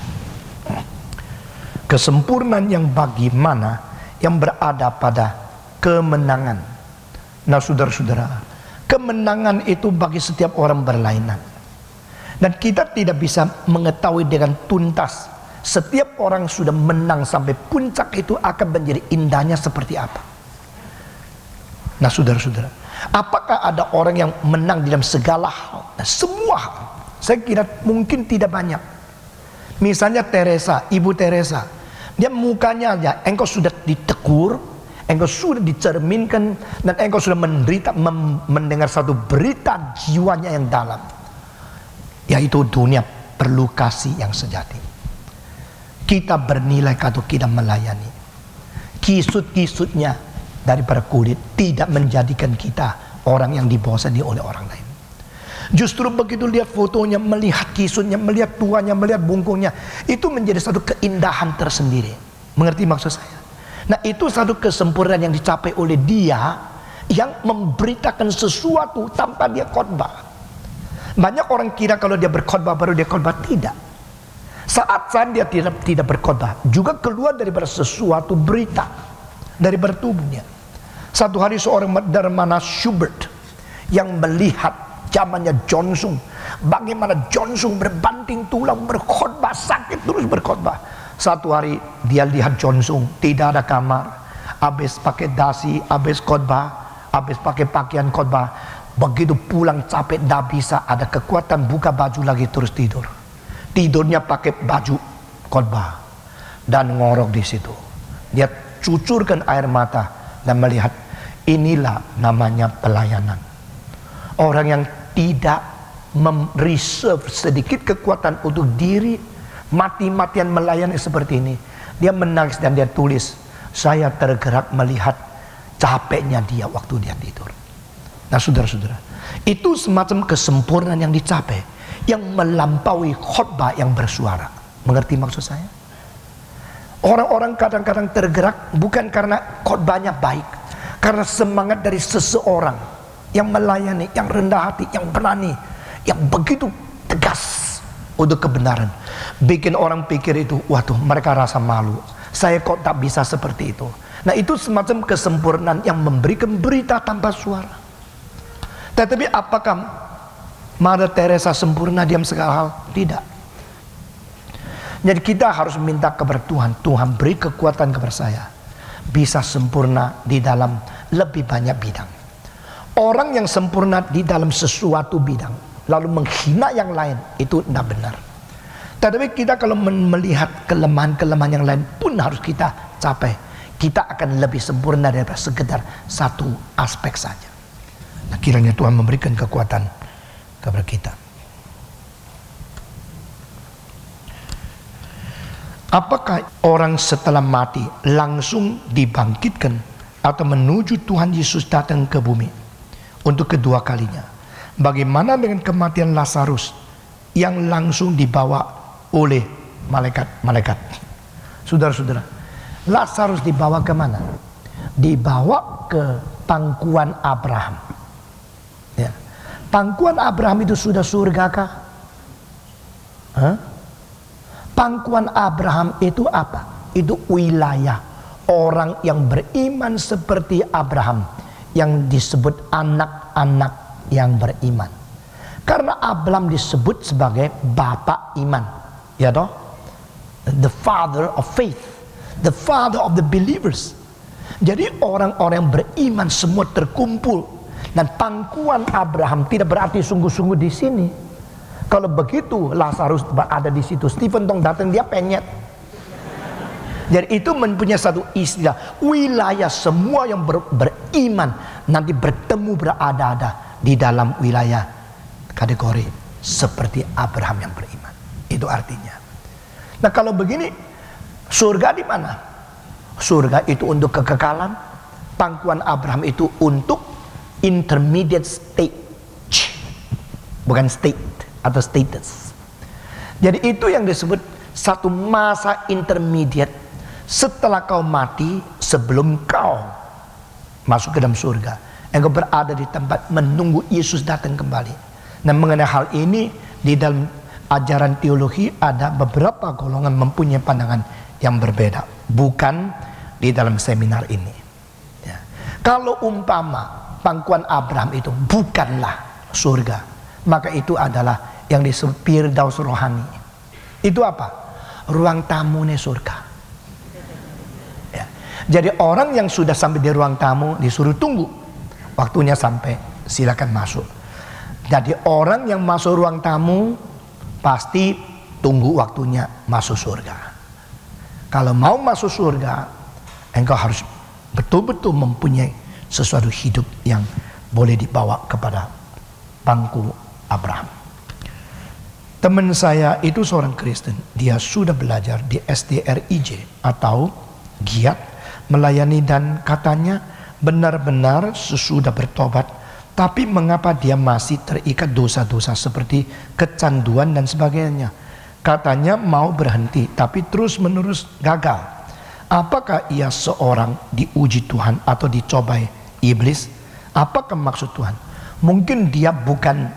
Kesempurnaan yang bagaimana yang berada pada kemenangan. Nah, saudara-saudara, kemenangan itu bagi setiap orang berlainan. Dan kita tidak bisa mengetahui dengan tuntas setiap orang sudah menang sampai puncak itu akan menjadi indahnya seperti apa. Nah, saudara-saudara, apakah ada orang yang menang dalam segala hal? Nah, semua hal. Saya kira mungkin tidak banyak. Misalnya Teresa, Ibu Teresa, dia mukanya aja, engkau sudah ditegur, engkau sudah dicerminkan, dan engkau sudah mendengar satu berita jiwanya yang dalam, yaitu dunia perlu kasih yang sejati. Kita bernilai kalau kita melayani. Kisut-kisutnya daripada kulit tidak menjadikan kita orang yang dibosani oleh orang lain. Justru begitu lihat fotonya, melihat kisutnya, melihat tuanya, melihat bungkungnya, itu menjadi satu keindahan tersendiri. Mengerti maksud saya? Nah, itu satu kesempurnaan yang dicapai oleh dia yang memberitakan sesuatu tanpa dia khotbah. Banyak orang kira kalau dia berkhotbah baru dia khotbah. Tidak. Saat dia tidak berkhotbah juga keluar daripada sesuatu berita daripada tubuhnya. Satu hari seorang dermana Schubert yang melihat zamannya Johnson, bagaimana Johnson berbanting tulang berkhotbah, sakit terus berkhotbah. Satu hari dia lihat Johnson tidak ada kamar, habis pakai dasi, habis khotbah, habis pakai pakaian khotbah. Begitu pulang capek, tidak bisa ada kekuatan buka baju lagi terus tidur. Tidurnya pakai baju khotbah dan ngorok di situ. Dia cucurkan air mata dan melihat, inilah namanya pelayanan. Orang yang tidak mereserve sedikit kekuatan untuk diri, mati-matian melayani seperti ini. Dia menangis dan dia tulis, saya tergerak melihat capeknya dia waktu dia tidur. Nah, saudara-saudara, itu semacam kesempurnaan yang dicapai, yang melampaui khotbah yang bersuara. Mengerti maksud saya? Orang-orang kadang-kadang tergerak bukan karena khotbahnya baik, karena semangat dari seseorang yang melayani, yang rendah hati, yang berani, yang begitu tegas untuk kebenaran. Bikin orang pikir itu, waduh, mereka rasa malu, saya kok tak bisa seperti itu. Nah, itu semacam kesempurnaan yang memberikan berita tanpa suara. Tetapi apakah Mother Teresa sempurna diam segala hal? Tidak. Jadi kita harus minta kepada Tuhan, Tuhan beri kekuatan kepada saya bisa sempurna di dalam lebih banyak bidang. Orang yang sempurna di dalam sesuatu bidang lalu menghina yang lain, itu tidak benar. Tetapi kita kalau melihat kelemahan-kelemahan yang lain pun harus kita capai. Kita akan lebih sempurna daripada sekedar satu aspek saja. Nah, kiranya Tuhan memberikan kekuatan kepada kita. Apakah orang setelah mati langsung dibangkitkan atau menuju Tuhan Yesus datang ke bumi untuk kedua kalinya? Bagaimana dengan kematian Lazarus yang langsung dibawa oleh malaikat-malaikat? Saudara-saudara, Lazarus dibawa ke mana? Dibawa ke pangkuan Abraham. Ya. Pangkuan Abraham itu sudah surga kah? Pangkuan Abraham itu apa? Itu wilayah orang yang beriman seperti Abraham yang disebut anak-anak yang beriman. Karena Abraham disebut sebagai bapak iman, ya toh? The father of faith, the father of the believers. Jadi orang-orang yang beriman semua terkumpul. Dan pangkuan Abraham tidak berarti sungguh-sungguh di sini. Kalau begitu Lazarus ada di situ, Stephen dong datang dia penyet. Jadi itu mempunyai satu istilah, wilayah semua yang beriman nanti bertemu berada di dalam wilayah kategori seperti Abraham yang beriman. Itu artinya. Nah kalau begini, surga di mana? Surga itu untuk kekekalan, pangkuan Abraham itu untuk intermediate stage, bukan state atau status. Jadi itu yang disebut satu masa intermediate setelah kau mati, sebelum kau masuk ke dalam surga. Engkau berada di tempat menunggu Yesus datang kembali. Nah mengenai hal ini di dalam ajaran teologi ada beberapa golongan mempunyai pandangan yang berbeda, bukan di dalam seminar ini. Ya. Kalau umpama pangkuan Abraham itu bukanlah surga, maka itu adalah yang disebut Firdaus rohani. Itu apa? Ruang tamunya surga. Ya. Jadi orang yang sudah sampai di ruang tamu disuruh tunggu waktunya sampai, silakan masuk. Jadi orang yang masuk ruang tamu pasti tunggu waktunya masuk surga. Kalau mau masuk surga, engkau harus betul-betul mempunyai sesuatu hidup yang boleh dibawa kepada pangku Abraham. Teman saya itu seorang Kristen, dia sudah belajar di SDRIJ atau giat melayani, dan katanya benar-benar sesudah bertobat, tapi mengapa dia masih terikat dosa-dosa seperti kecanduan dan sebagainya. Katanya mau berhenti tapi terus-menerus gagal. Apakah ia seorang diuji Tuhan atau dicobai iblis? Apakah maksud Tuhan? Mungkin dia bukan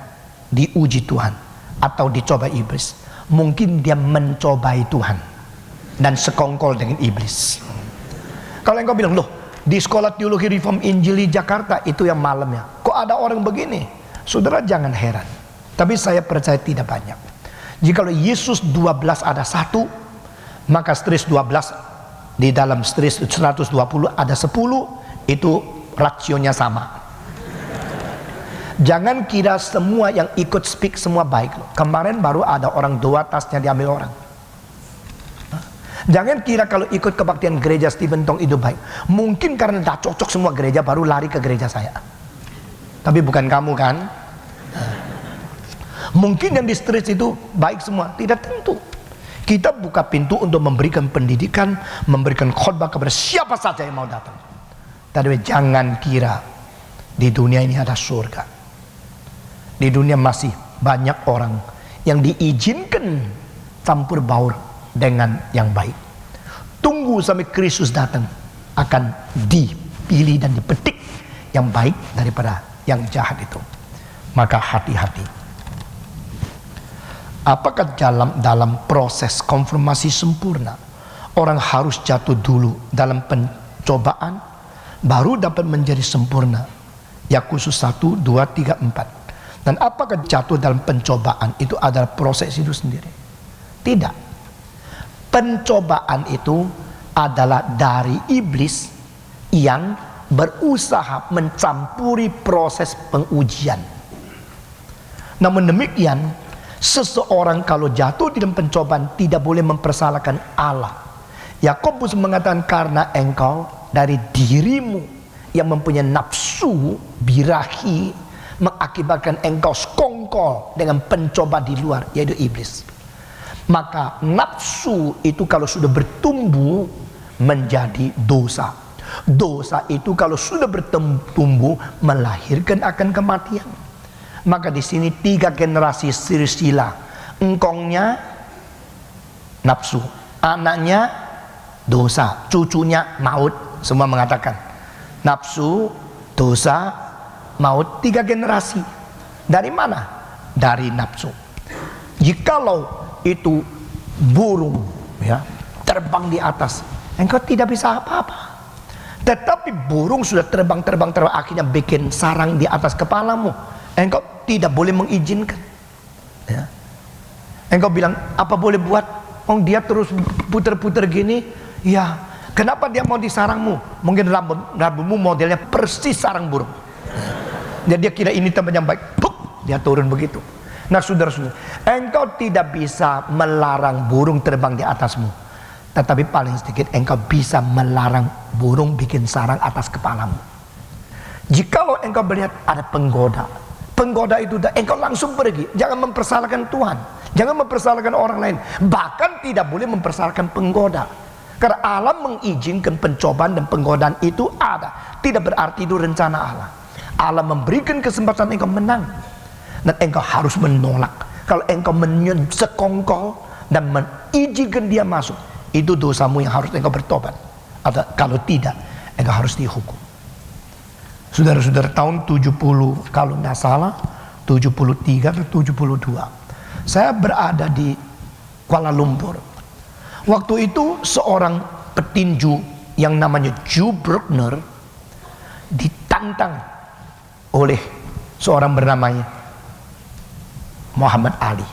diuji Tuhan atau dicobai iblis. Mungkin dia mencobai Tuhan dan sekongkol dengan iblis. Kalau engkau bilang, loh di sekolah teologi Reform Injili Jakarta itu yang malamnya, kok ada orang begini? Saudara jangan heran. Tapi saya percaya tidak banyak. Jikalau Yesus 12 ada satu, maka stris 12 di dalam stris 120 ada 10, itu rationya sama. Jangan kira semua yang ikut speak semua baik loh. Kemarin baru ada orang doa tasnya diambil orang. Jangan kira kalau ikut kebaktian gereja Stephen Tong itu baik. Mungkin karena tak cocok semua gereja baru lari ke gereja saya. Tapi bukan kamu kan? Mungkin yang di street itu baik semua. Tidak tentu. Kita buka pintu untuk memberikan pendidikan, memberikan khotbah kepada siapa saja yang mau datang. Tapi jangan kira di dunia ini ada surga. Di dunia masih banyak orang yang diizinkan campur baur dengan yang baik. Tunggu sampai Kristus datang, akan dipilih dan dipetik yang baik daripada yang jahat itu. Maka hati-hati. Apakah dalam proses konfirmasi sempurna orang harus jatuh dulu dalam pencobaan baru dapat menjadi sempurna? Yakobus 1, 2, 3, 4. Dan apakah jatuh dalam pencobaan itu adalah proses itu sendiri? Tidak. Pencobaan itu adalah dari iblis yang berusaha mencampuri proses pengujian. Namun demikian, seseorang kalau jatuh di dalam pencobaan tidak boleh mempersalahkan Allah. Yakobus mengatakan karena engkau dari dirimu yang mempunyai nafsu birahi mengakibatkan engkau sekongkol dengan pencoba di luar, yaitu iblis. Maka nafsu itu kalau sudah bertumbuh menjadi dosa. Dosa itu kalau sudah bertumbuh melahirkan akan kematian. Maka di sini 3 generasi silsilah. Engkongnya nafsu, anaknya dosa, cucunya maut. Semua mengatakan nafsu, dosa, maut. 3 generasi. Dari mana? Dari nafsu. Jikalau itu burung ya terbang di atas, engkau tidak bisa apa-apa. Tetapi burung sudah terbang, akhirnya bikin sarang di atas kepalamu, engkau tidak boleh mengizinkan. Ya. Engkau bilang, apa boleh buat? Oh, dia terus puter-puter gini. Ya, kenapa dia mau di sarangmu? Mungkin rambutmu modelnya persis sarang burung. Jadi dia kira ini tempat yang baik. Puk, dia turun begitu. Nah saudara-saudara, engkau tidak bisa melarang burung terbang di atasmu, tetapi paling sedikit engkau bisa melarang burung bikin sarang atas kepalamu. Jikalau engkau melihat ada penggoda itu, engkau langsung pergi. Jangan mempersalahkan Tuhan, jangan mempersalahkan orang lain, bahkan tidak boleh mempersalahkan penggoda. Karena Allah mengizinkan pencobaan dan penggodaan itu ada, tidak berarti itu rencana Allah. Allah memberikan kesempatan engkau menang, dan engkau harus menolak. Kalau engkau sekongkol dan mengizinkan dia masuk, itu dosamu yang harus engkau bertobat. Atau kalau tidak, engkau harus dihukum. Saudara-saudara, tahun 70 kalau tidak salah 73 atau 72, saya berada di Kuala Lumpur. Waktu itu seorang petinju yang namanya Joe Bruckner ditantang oleh seorang bernamanya Muhammad Ali.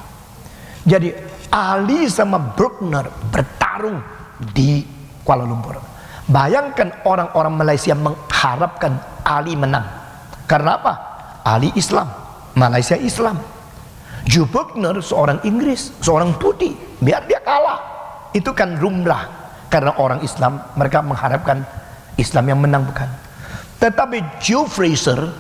Jadi Ali sama Bruckner bertarung di Kuala Lumpur. Bayangkan orang-orang Malaysia mengharapkan Ali menang. Karena apa? Ali Islam, Malaysia Islam. Joe Bruckner seorang Inggris, seorang putih, biar dia kalah. Itu kan lumrah, karena orang Islam mereka mengharapkan Islam yang menang, bukan. Tetapi Joe Frazier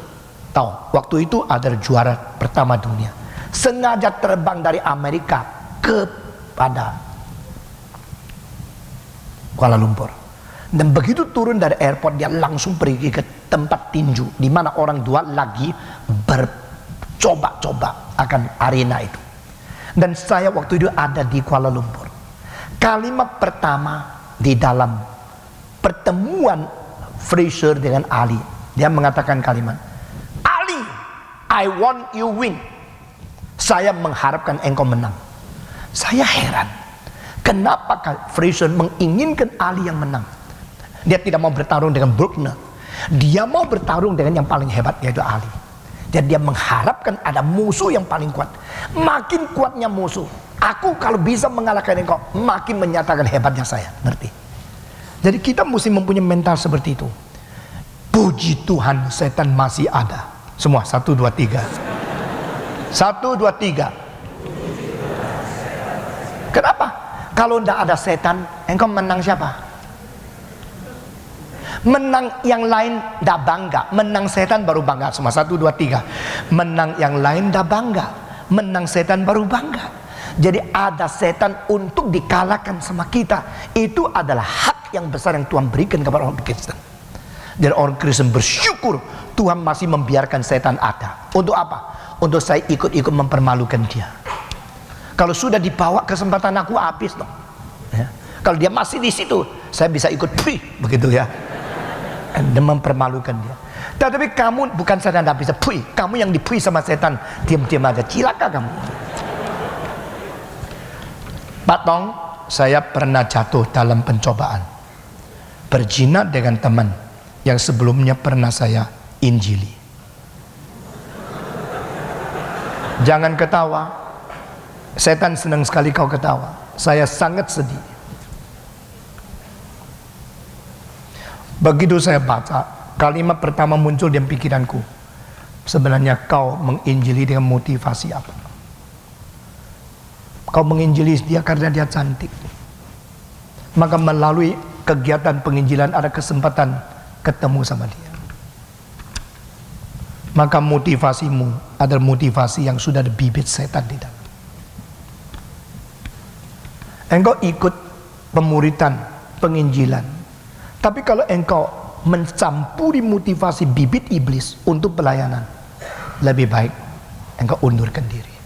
tahu waktu itu adalah juara pertama dunia, sengaja terbang dari Amerika kepada Kuala Lumpur, dan begitu turun dari airport dia langsung pergi ke tempat tinju di mana orang dua lagi bercoba-coba akan arena itu. Dan saya waktu itu ada di Kuala Lumpur. Kalimat pertama di dalam pertemuan Frazier dengan Ali, dia mengatakan kalimat, Ali, I want you win. Saya mengharapkan engkau menang. Saya heran, kenapa Frazier menginginkan Ali yang menang? Dia tidak mau bertarung dengan Bruckner, dia mau bertarung dengan yang paling hebat, yaitu Ali. Jadi dia mengharapkan ada musuh yang paling kuat. Makin kuatnya musuh, aku kalau bisa mengalahkan engkau, makin menyatakan hebatnya saya. Ngerti? Jadi kita mesti mempunyai mental seperti itu. Puji Tuhan, setan masih ada. Semua 1, 2, 3. 1, 2, 3. Kenapa? Kalau tidak ada setan, engkau menang siapa? Menang yang lain tidak bangga, menang setan baru bangga. Semua 1, 2, 3. Menang yang lain tidak bangga, menang setan baru bangga. Jadi ada setan untuk dikalahkan sama kita. Itu adalah hak yang besar yang Tuhan berikan kepada orang Kristen. Jadi orang Kristen bersyukur Tuhan masih membiarkan setan ada. Untuk apa? Untuk saya ikut-ikut mempermalukan dia. Kalau sudah dibawa kesempatan aku habis dong. Ya. Kalau dia masih di situ, saya bisa ikut free, begitu ya. Dan mempermalukan dia. Tetapi kamu bukan saja tidak bisa pui, kamu yang dipui sama setan, diam-diam aja, cilaka kamu. Pak Tong, saya pernah jatuh dalam pencobaan, berzina dengan teman yang sebelumnya pernah saya injili. Jangan ketawa, setan senang sekali kau ketawa. Saya sangat sedih. Begitu saya baca, kalimat pertama muncul di pikiranku, sebenarnya kau menginjili dengan motivasi apa? Kau menginjili dia karena dia cantik, maka melalui kegiatan penginjilan ada kesempatan ketemu sama dia. Maka motivasimu adalah motivasi yang sudah ada bibit setan di dalam. Engkau ikut pemuritan, penginjilan, tapi kalau engkau mencampuri motivasi bibit iblis untuk pelayanan, lebih baik engkau undurkan diri.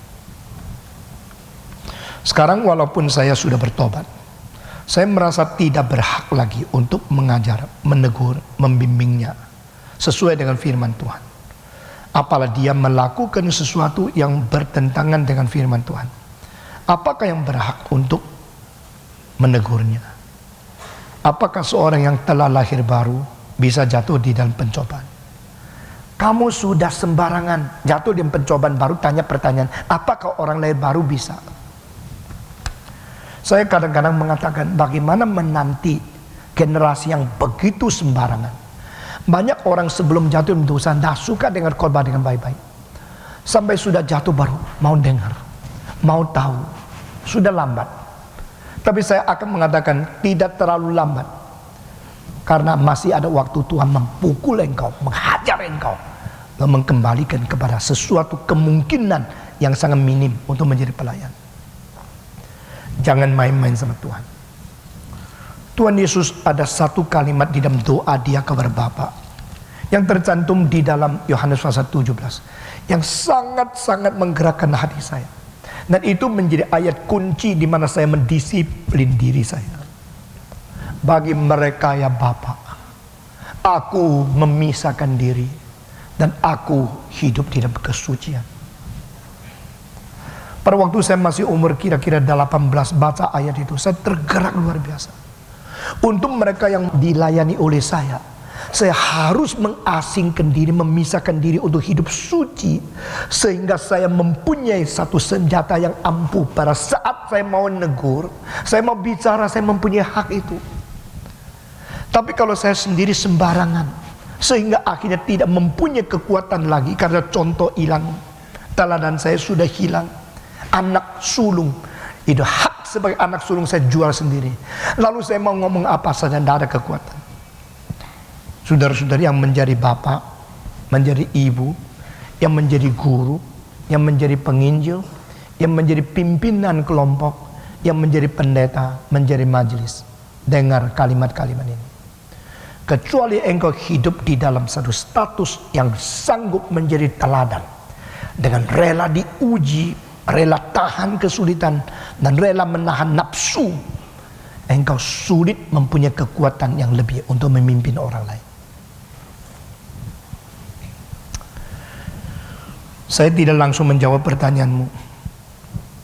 Sekarang walaupun saya sudah bertobat, saya merasa tidak berhak lagi untuk mengajar, menegur, membimbingnya sesuai dengan firman Tuhan. Apalagi dia melakukan sesuatu yang bertentangan dengan firman Tuhan. Apakah yang berhak untuk menegurnya? Apakah seorang yang telah lahir baru bisa jatuh di dalam pencobaan? Kamu sudah sembarangan jatuh di pencobaan baru tanya pertanyaan, apakah orang lahir baru bisa? Saya kadang-kadang mengatakan, bagaimana menanti generasi yang begitu sembarangan? Banyak orang sebelum jatuh dalam dosa tidak suka dengar khotbah dengan baik-baik. Sampai sudah jatuh baru mau dengar, mau tahu. Sudah lambat. Tapi saya akan mengatakan tidak terlalu lambat. Karena masih ada waktu Tuhan memukul engkau, menghajar engkau, dan mengembalikan kepada sesuatu kemungkinan yang sangat minim untuk menjadi pelayan. Jangan main-main sama Tuhan. Tuhan Yesus ada satu kalimat di dalam doa dia kepada Bapa yang tercantum di dalam Yohanes pasal 17 yang sangat-sangat menggerakkan hati saya. Dan itu menjadi ayat kunci di mana saya mendisiplin diri saya. Bagi mereka ya Bapa, aku memisahkan diri dan aku hidup di dalam kesucian. Pada waktu saya masih umur kira-kira 18 baca ayat itu, saya tergerak luar biasa. Untuk mereka yang dilayani oleh saya harus mengasingkan diri, memisahkan diri untuk hidup suci, sehingga saya mempunyai satu senjata yang ampuh pada saat saya mau negur, saya mau bicara, saya mempunyai hak itu. Tapi kalau saya sendiri sembarangan, sehingga akhirnya tidak mempunyai kekuatan lagi karena contoh hilang, teladan saya sudah hilang. Anak sulung, itu hak sebagai anak sulung saya jual sendiri. Lalu saya mau ngomong apa saja, tidak ada kekuatan. Saudara-saudari yang menjadi bapak, menjadi ibu, yang menjadi guru, yang menjadi penginjil, yang menjadi pimpinan kelompok, yang menjadi pendeta, menjadi majelis. Dengar kalimat-kalimat ini. Kecuali engkau hidup di dalam satu status yang sanggup menjadi teladan, dengan rela diuji, rela tahan kesulitan, dan rela menahan nafsu, engkau sulit mempunyai kekuatan yang lebih untuk memimpin orang lain. Saya tidak langsung menjawab pertanyaanmu,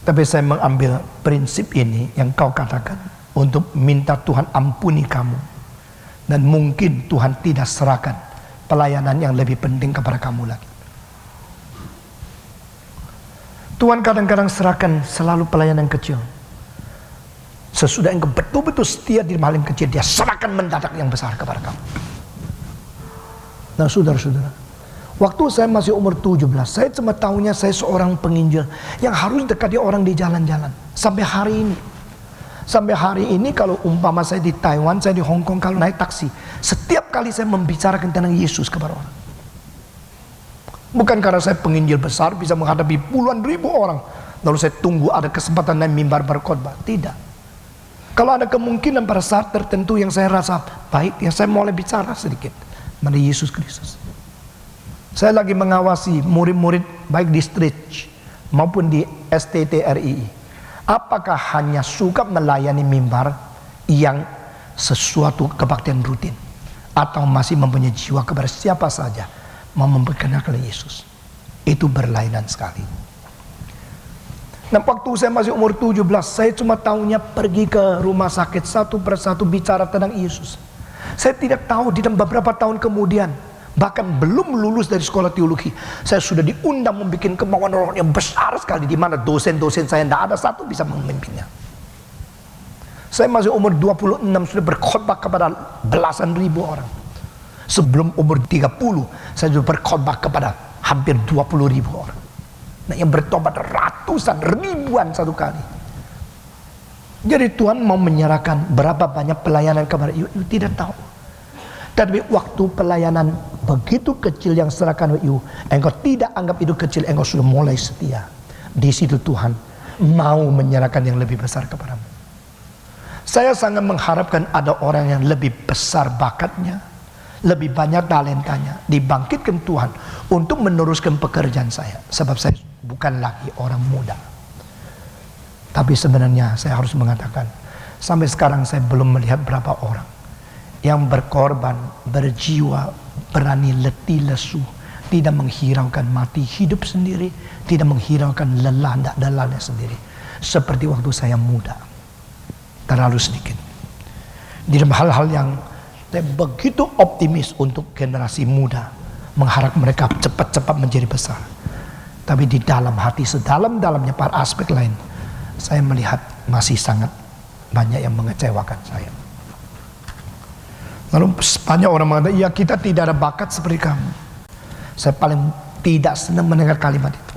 tapi saya mengambil prinsip ini yang kau katakan untuk minta Tuhan ampuni kamu, dan mungkin Tuhan tidak serahkan pelayanan yang lebih penting kepada kamu lagi. Tuhan kadang-kadang serahkan selalu pelayanan kecil. Sesudah engkau betul-betul setia di hal yang kecil, dia serahkan mendadak yang besar kepada kamu. Nah saudara-saudara, waktu saya masih umur 17, saya cuma tahunya saya seorang penginjil yang harus dekati orang di jalan-jalan. Sampai hari ini kalau umpama saya di Taiwan, saya di Hong Kong, kalau naik taksi, setiap kali saya membicarakan tentang Yesus kepada orang. Bukan karena saya penginjil besar bisa menghadapi puluhan ribu orang, lalu saya tunggu ada kesempatan naik mimbar berkhotbah. Tidak. Kalau ada kemungkinan pada saat tertentu yang saya rasa baik, ya saya mulai bicara sedikit mengenai Yesus Kristus. Saya lagi mengawasi murid-murid baik di Stretch maupun di STTRI. Apakah hanya suka melayani mimbar yang sesuatu kebaktian rutin, atau masih mempunyai jiwa kepada siapa saja mau memperkenalkan Yesus? Itu berlainan sekali. Nah, waktu saya masih umur 17, saya cuma tahunya pergi ke rumah sakit satu persatu bicara tentang Yesus. Saya tidak tahu di dalam beberapa tahun kemudian, bahkan belum lulus dari sekolah teologi, saya sudah diundang membuat kemauan roh yang besar sekali, di mana dosen-dosen saya tidak ada satu bisa memimpinnya. Saya masih umur 26 sudah berkhotbah kepada belasan ribu orang. Sebelum umur 30, saya sudah berkhotbah kepada hampir 20 ribu orang. Nah, yang bertobat ratusan, ribuan satu kali. Jadi Tuhan mau menyerahkan berapa banyak pelayanan kepada you tidak tahu. Tapi waktu pelayanan begitu kecil yang serahkan you, engkau tidak anggap itu kecil, engkau sudah mulai setia. Di situ Tuhan mau menyerahkan yang lebih besar kepadamu. Saya sangat mengharapkan ada orang yang lebih besar bakatnya, lebih banyak talentanya, dibangkitkan Tuhan untuk meneruskan pekerjaan saya. Sebab saya bukan lagi orang muda. Tapi sebenarnya saya harus mengatakan, sampai sekarang saya belum melihat berapa orang yang berkorban, berjiwa, berani letih lesu, tidak menghiraukan mati hidup sendiri, tidak menghiraukan lelahnya sendiri. Seperti waktu saya muda, terlalu sedikit. Di dalam hal-hal yang saya begitu optimis untuk generasi muda, mengharap mereka cepat-cepat menjadi besar. Tapi di dalam hati, sedalam-dalamnya pada aspek lain, saya melihat masih sangat banyak yang mengecewakan saya. Lalu banyak orang mengatakan, ya kita tidak ada bakat seperti kamu. Saya paling tidak senang mendengar kalimat itu.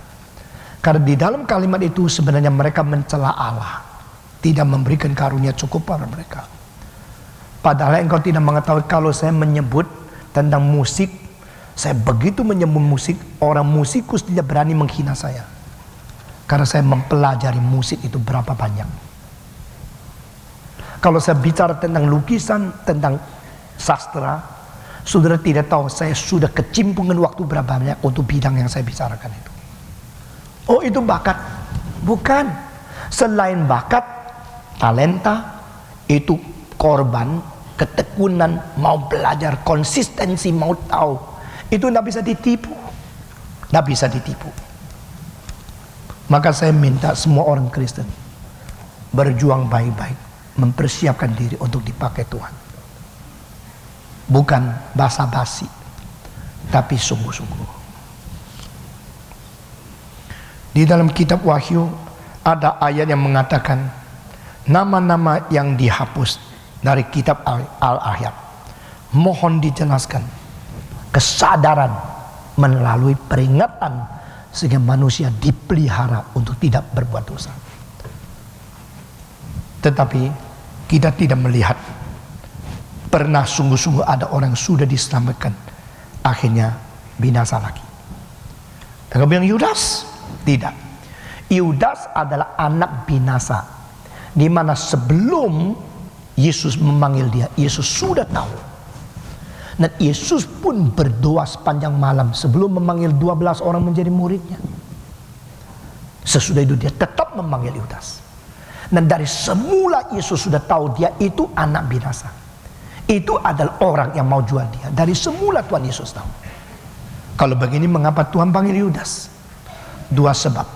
Karena di dalam kalimat itu sebenarnya mereka mencela Allah, tidak memberikan karunia cukup pada mereka. Padahal engkau tidak mengetahui kalau saya menyebut tentang musik, saya begitu menyebut musik, orang musikus tidak berani menghina saya. Karena saya mempelajari musik itu berapa banyak. Kalau saya bicara tentang lukisan, tentang sastra, saudara tidak tahu saya sudah kecimpungan waktu berapa banyak untuk bidang yang saya bicarakan itu. Oh itu bakat? Bukan. Selain bakat, talenta, itu korban, ketekunan, mau belajar, konsistensi, mau tahu. Itu tidak bisa ditipu. Tidak bisa ditipu. Maka saya minta semua orang Kristen berjuang baik-baik, mempersiapkan diri untuk dipakai Tuhan. Bukan basa-basi, tapi sungguh-sungguh. Di dalam kitab Wahyu ada ayat yang mengatakan nama-nama yang dihapus dari kitab Al-Ahyad. Mohon dijelaskan kesadaran melalui peringatan sehingga manusia dipelihara untuk tidak berbuat dosa. Tetapi kita tidak melihat pernah sungguh-sungguh ada orang sudah diselamatkan akhirnya binasa lagi. Engkau bilang Yudas? Tidak. Yudas adalah anak binasa, di mana sebelum Yesus memanggil dia, Yesus sudah tahu. Dan Yesus pun berdoa sepanjang malam sebelum memanggil 12 orang menjadi muridnya. Sesudah itu dia tetap memanggil Yudas. Dan dari semula Yesus sudah tahu dia itu anak binasa. Itu adalah orang yang mau jual dia. Dari semula Tuhan Yesus tahu. Kalau begini mengapa Tuhan panggil Yudas? Dua sebab.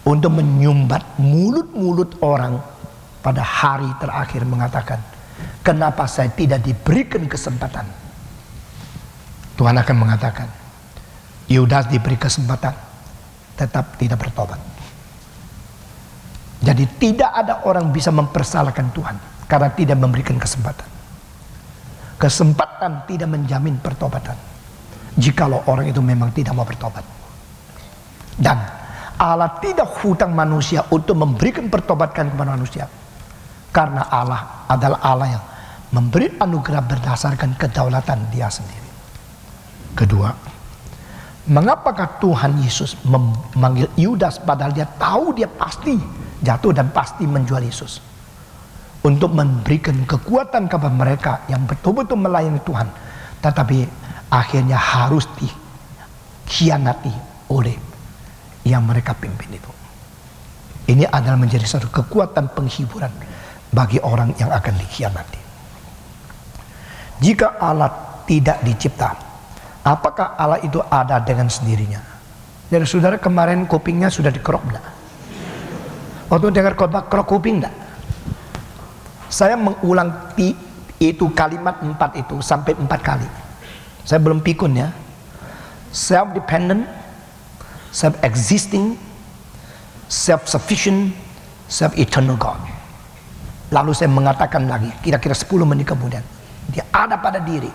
Untuk menyumbat mulut-mulut orang pada hari terakhir mengatakan, kenapa saya tidak diberikan kesempatan? Tuhan akan mengatakan, Yudas diberi kesempatan, tetap tidak bertobat. Jadi tidak ada orang bisa mempersalahkan Tuhan karena tidak memberikan kesempatan. Kesempatan tidak menjamin pertobatan jikalau orang itu memang tidak mau bertobat. Dan Allah tidak hutang manusia untuk memberikan pertobatan kepada manusia, karena Allah adalah Allah yang memberi anugerah berdasarkan kedaulatan dia sendiri. Kedua, mengapakah Tuhan Yesus memanggil Yudas padahal dia tahu dia pasti jatuh dan pasti menjual Yesus? Untuk memberikan kekuatan kepada mereka yang betul-betul melayani Tuhan, tetapi akhirnya harus dikhianati oleh yang mereka pimpin itu. Ini adalah menjadi satu kekuatan penghiburan bagi orang yang akan dikhianati. Jika Allah tidak dicipta, apakah Allah itu ada dengan sendirinya? Jadi saudara kemarin kupingnya sudah dikerok enggak? Waktu dengar khotbah kerok kuping enggak? Saya mengulang itu kalimat 4 itu sampai 4 kali. Saya belum pikun ya. Self-dependent, self-existing, self-sufficient, self-eternal God. Lalu saya mengatakan lagi, kira-kira 10 menit kemudian, dia ada pada diri,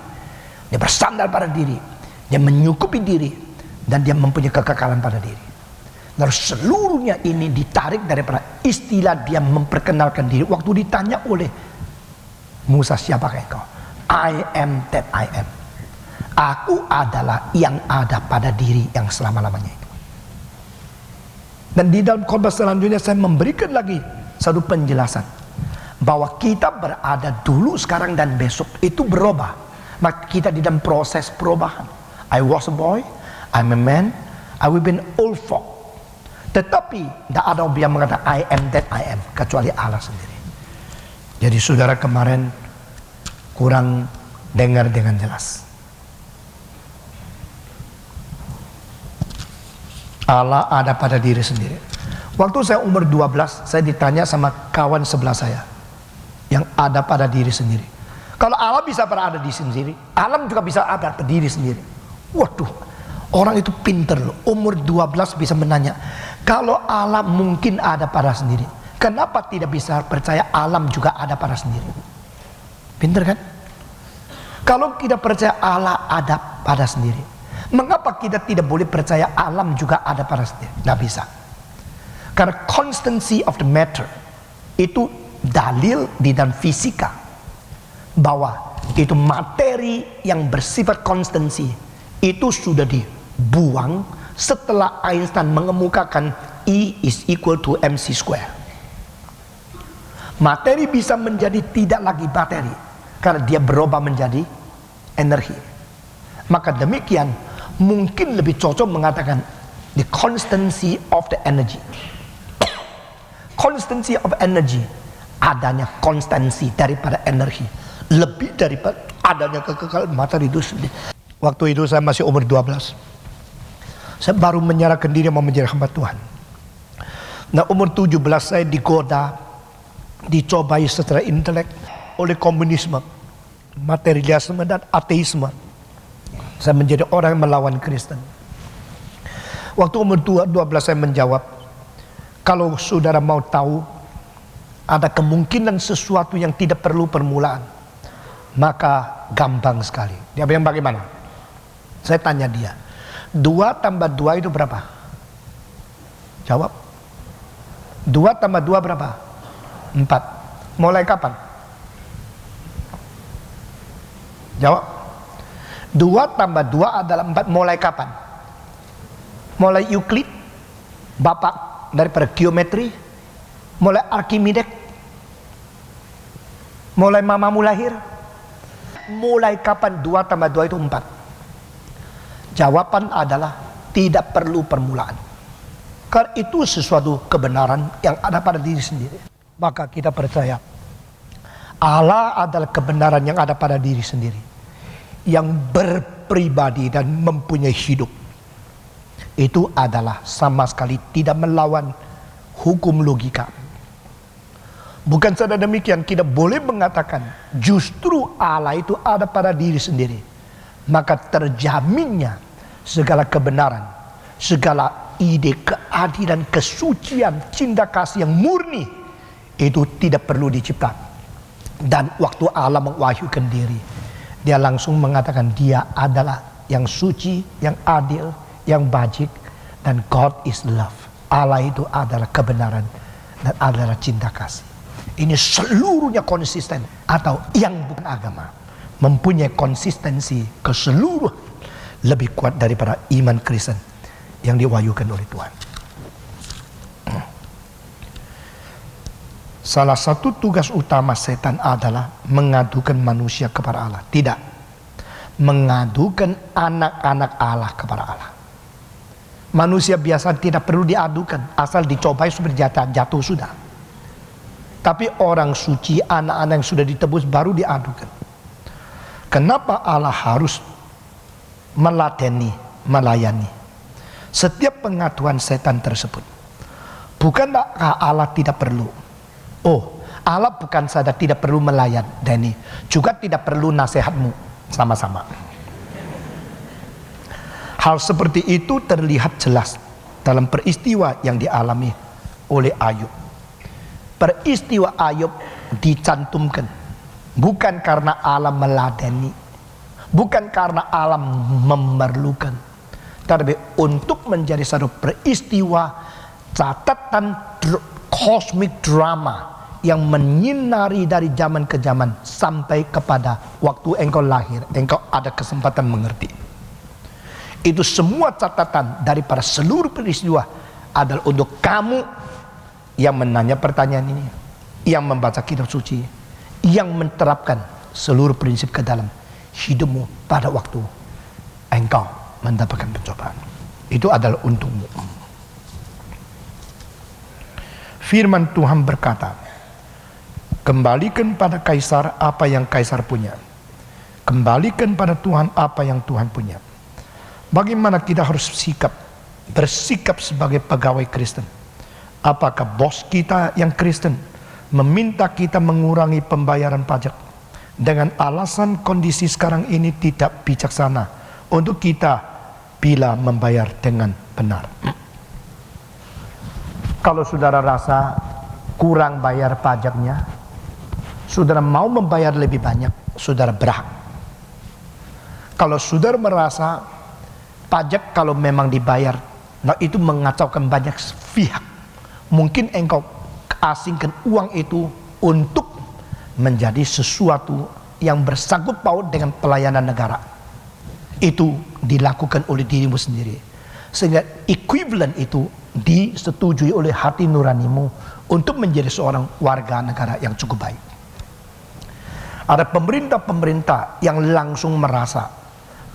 dia bersandar pada diri, dia menyukupi diri, dan dia mempunyai kekekalan pada diri. Lalu seluruhnya ini ditarik daripada istilah dia memperkenalkan diri. Waktu ditanya oleh Musa, siapakah engkau? I am that I am. Aku adalah yang ada pada diri yang selama-lamanya itu. Dan di dalam khotbah selanjutnya saya memberikan lagi satu penjelasan bahwa kita berada dulu, sekarang dan besok itu berubah. Maka kita di dalam proses perubahan. I was a boy, I'm a man, I will be an old folk. Tetapi tidak ada yang mengatakan I am that I am kecuali Allah sendiri. Jadi saudara kemarin kurang dengar dengan jelas. Allah ada pada diri sendiri. Waktu saya umur 12, saya ditanya sama kawan sebelah saya yang ada pada diri sendiri. Kalau Allah bisa berada di sendiri, alam juga bisa ada berdiri sendiri. Waduh, orang itu pinter loh. Umur 12 bisa menanya, kalau alam mungkin ada pada sendiri, kenapa tidak bisa percaya alam juga ada pada sendiri? Pinter kan? Kalau kita percaya Allah ada pada sendiri, mengapa kita tidak boleh percaya alam juga ada pada sendiri? Nggak bisa. Karena constancy of the matter itu dalil di dalam fisika bahwa itu materi yang bersifat konstansi itu sudah dibuang setelah Einstein mengemukakan E is equal to mc square. Materi bisa menjadi tidak lagi materi karena dia berubah menjadi energi. Maka demikian mungkin lebih cocok mengatakan the constancy of the energy. Constancy of energy, adanya konstansi daripada energi lebih daripada adanya kekekalan materi itu sendiri. Waktu itu saya masih umur 12. Saya baru menyerahkan diri mau menjadi hamba Tuhan. Nah, umur 17 saya digoda, dicobai secara intelek oleh komunisme, materialisme dan ateisme. Saya menjadi orang yang melawan Kristen. Waktu umur 12 saya menjawab, kalau saudara mau tahu ada kemungkinan sesuatu yang tidak perlu permulaan, maka gampang sekali. Dia bilang bagaimana? Saya tanya dia, 2 tambah 2 itu berapa? Jawab, 2 tambah 2 berapa? 4. Mulai kapan? Jawab, 2 tambah 2 adalah 4. Mulai kapan? Mulai Euclid, bapak daripada geometri, mulai Archimedes, mulai mamamu lahir. Mulai kapan 2 tambah 2 itu 4? Jawaban adalah tidak perlu permulaan. Karena itu sesuatu kebenaran yang ada pada diri sendiri. Maka kita percaya Allah adalah kebenaran yang ada pada diri sendiri, yang berpribadi dan mempunyai hidup. Itu adalah sama sekali tidak melawan hukum logika. Bukan saja demikian, kita boleh mengatakan justru Allah itu ada pada diri sendiri. Maka terjaminnya segala kebenaran, segala ide keadilan, kesucian, cinta kasih yang murni itu tidak perlu dicipta. Dan waktu Allah mewahyukan diri, dia langsung mengatakan dia adalah yang suci, yang adil, yang bajik, dan God is love. Allah itu adalah kebenaran dan adalah cinta kasih. Ini seluruhnya konsisten, atau yang bukan agama mempunyai konsistensi keseluruhan lebih kuat daripada iman Kristen yang diwahyukan oleh Tuhan. Salah satu tugas utama setan adalah mengadukan manusia kepada Allah. Tidak, mengadukan anak-anak Allah kepada Allah. Manusia biasa tidak perlu diadukan, asal dicobai sudah jatuh sudah. Tapi orang suci, anak-anak yang sudah ditebus baru diadukan. Kenapa Allah harus meladeni, melayani setiap pengaduan setan tersebut? Bukankah Allah tidak perlu? Oh, Allah bukan saja tidak perlu melayani, juga tidak perlu nasihatmu sama-sama. Hal seperti itu terlihat jelas dalam peristiwa yang dialami oleh Ayub. Peristiwa Ayub dicantumkan bukan karena Allah meladeni, bukan karena Allah memerlukan, tapi untuk menjadi satu peristiwa catatan kosmik drama yang menyinari dari zaman ke zaman sampai kepada waktu engkau lahir, engkau ada kesempatan mengerti. Itu semua catatan daripada seluruh peristiwa adalah untuk kamu yang menanya pertanyaan ini, yang membaca kitab suci, yang menerapkan seluruh prinsip ke dalam hidupmu pada waktu engkau mendapatkan pencobaan. Itu adalah untukmu. Firman Tuhan berkata, kembalikan pada kaisar apa yang kaisar punya, kembalikan pada Tuhan apa yang Tuhan punya. Bagaimana kita harus bersikap sebagai pegawai Kristen? Apakah bos kita yang Kristen meminta kita mengurangi pembayaran pajak dengan alasan kondisi sekarang ini tidak bijaksana untuk kita bila membayar dengan benar. Kalau saudara rasa kurang bayar pajaknya, saudara mau membayar lebih banyak, saudara berhak. Kalau saudara merasa pajak kalau memang dibayar, nah itu mengacaukan banyak pihak, mungkin engkau asingkan uang itu untuk menjadi sesuatu yang bersangkut paut dengan pelayanan negara. Itu dilakukan oleh dirimu sendiri, sehingga equivalent itu disetujui oleh hati nuranimu untuk menjadi seorang warga negara yang cukup baik. Ada pemerintah-pemerintah yang langsung merasa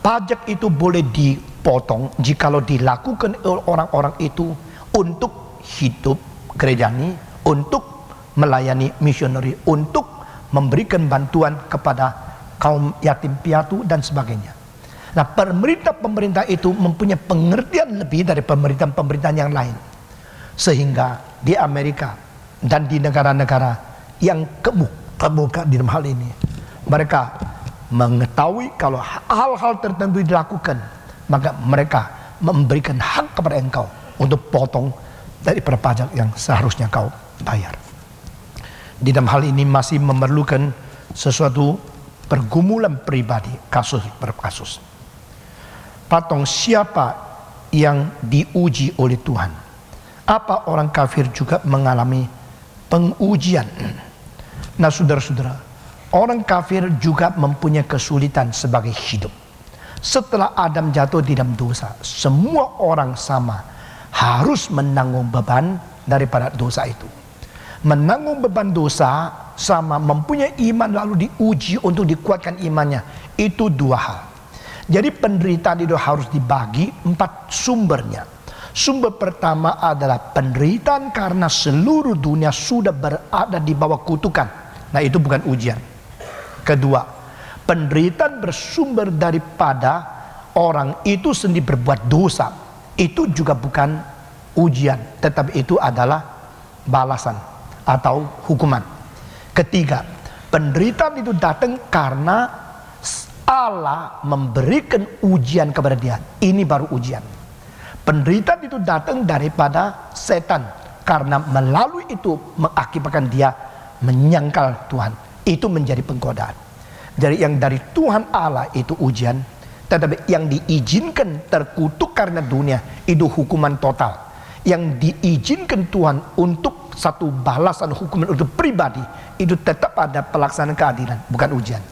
pajak itu boleh dipotong jikalau dilakukan oleh orang-orang itu untuk hidup gerejani, untuk melayani misioneri, untuk memberikan bantuan kepada kaum yatim piatu dan sebagainya. Nah, pemerintah-pemerintah itu mempunyai pengertian lebih dari pemerintahan-pemerintahan yang lain, sehingga di Amerika dan di negara-negara yang terbuka di dalam hal ini, mereka mengetahui kalau hal-hal tertentu dilakukan, maka mereka memberikan hak kepada engkau untuk potong dari pajak yang seharusnya kau bayar. Di dalam hal ini masih memerlukan sesuatu pergumulan pribadi, kasus per kasus. Patong siapa yang diuji oleh Tuhan? Apa orang kafir juga mengalami pengujian? Nah, saudara-saudara, orang kafir juga mempunyai kesulitan sebagai hidup. Setelah Adam jatuh di dalam dosa, semua orang sama harus menanggung beban daripada dosa itu. Menanggung beban dosa sama mempunyai iman lalu diuji untuk dikuatkan imannya. Itu dua hal. Jadi penderitaan itu harus dibagi 4 sumbernya. Sumber pertama adalah penderitaan karena seluruh dunia sudah berada di bawah kutukan. Nah, itu bukan ujian. Kedua, penderitaan bersumber daripada orang itu sendiri berbuat dosa. Itu juga bukan ujian, tetapi itu adalah balasan atau hukuman. Ketiga, penderitaan itu datang karena Allah memberikan ujian kepada dia. Ini baru ujian. Penderitaan itu datang daripada setan, karena melalui itu mengakibatkan dia menyangkal Tuhan. Itu menjadi penggodaan. Jadi yang dari Tuhan Allah itu ujian, tetapi yang diizinkan terkutuk karena dunia itu hukuman total. Yang diizinkan Tuhan untuk satu balasan hukuman untuk pribadi, itu tetap ada pelaksanaan keadilan, bukan ujian.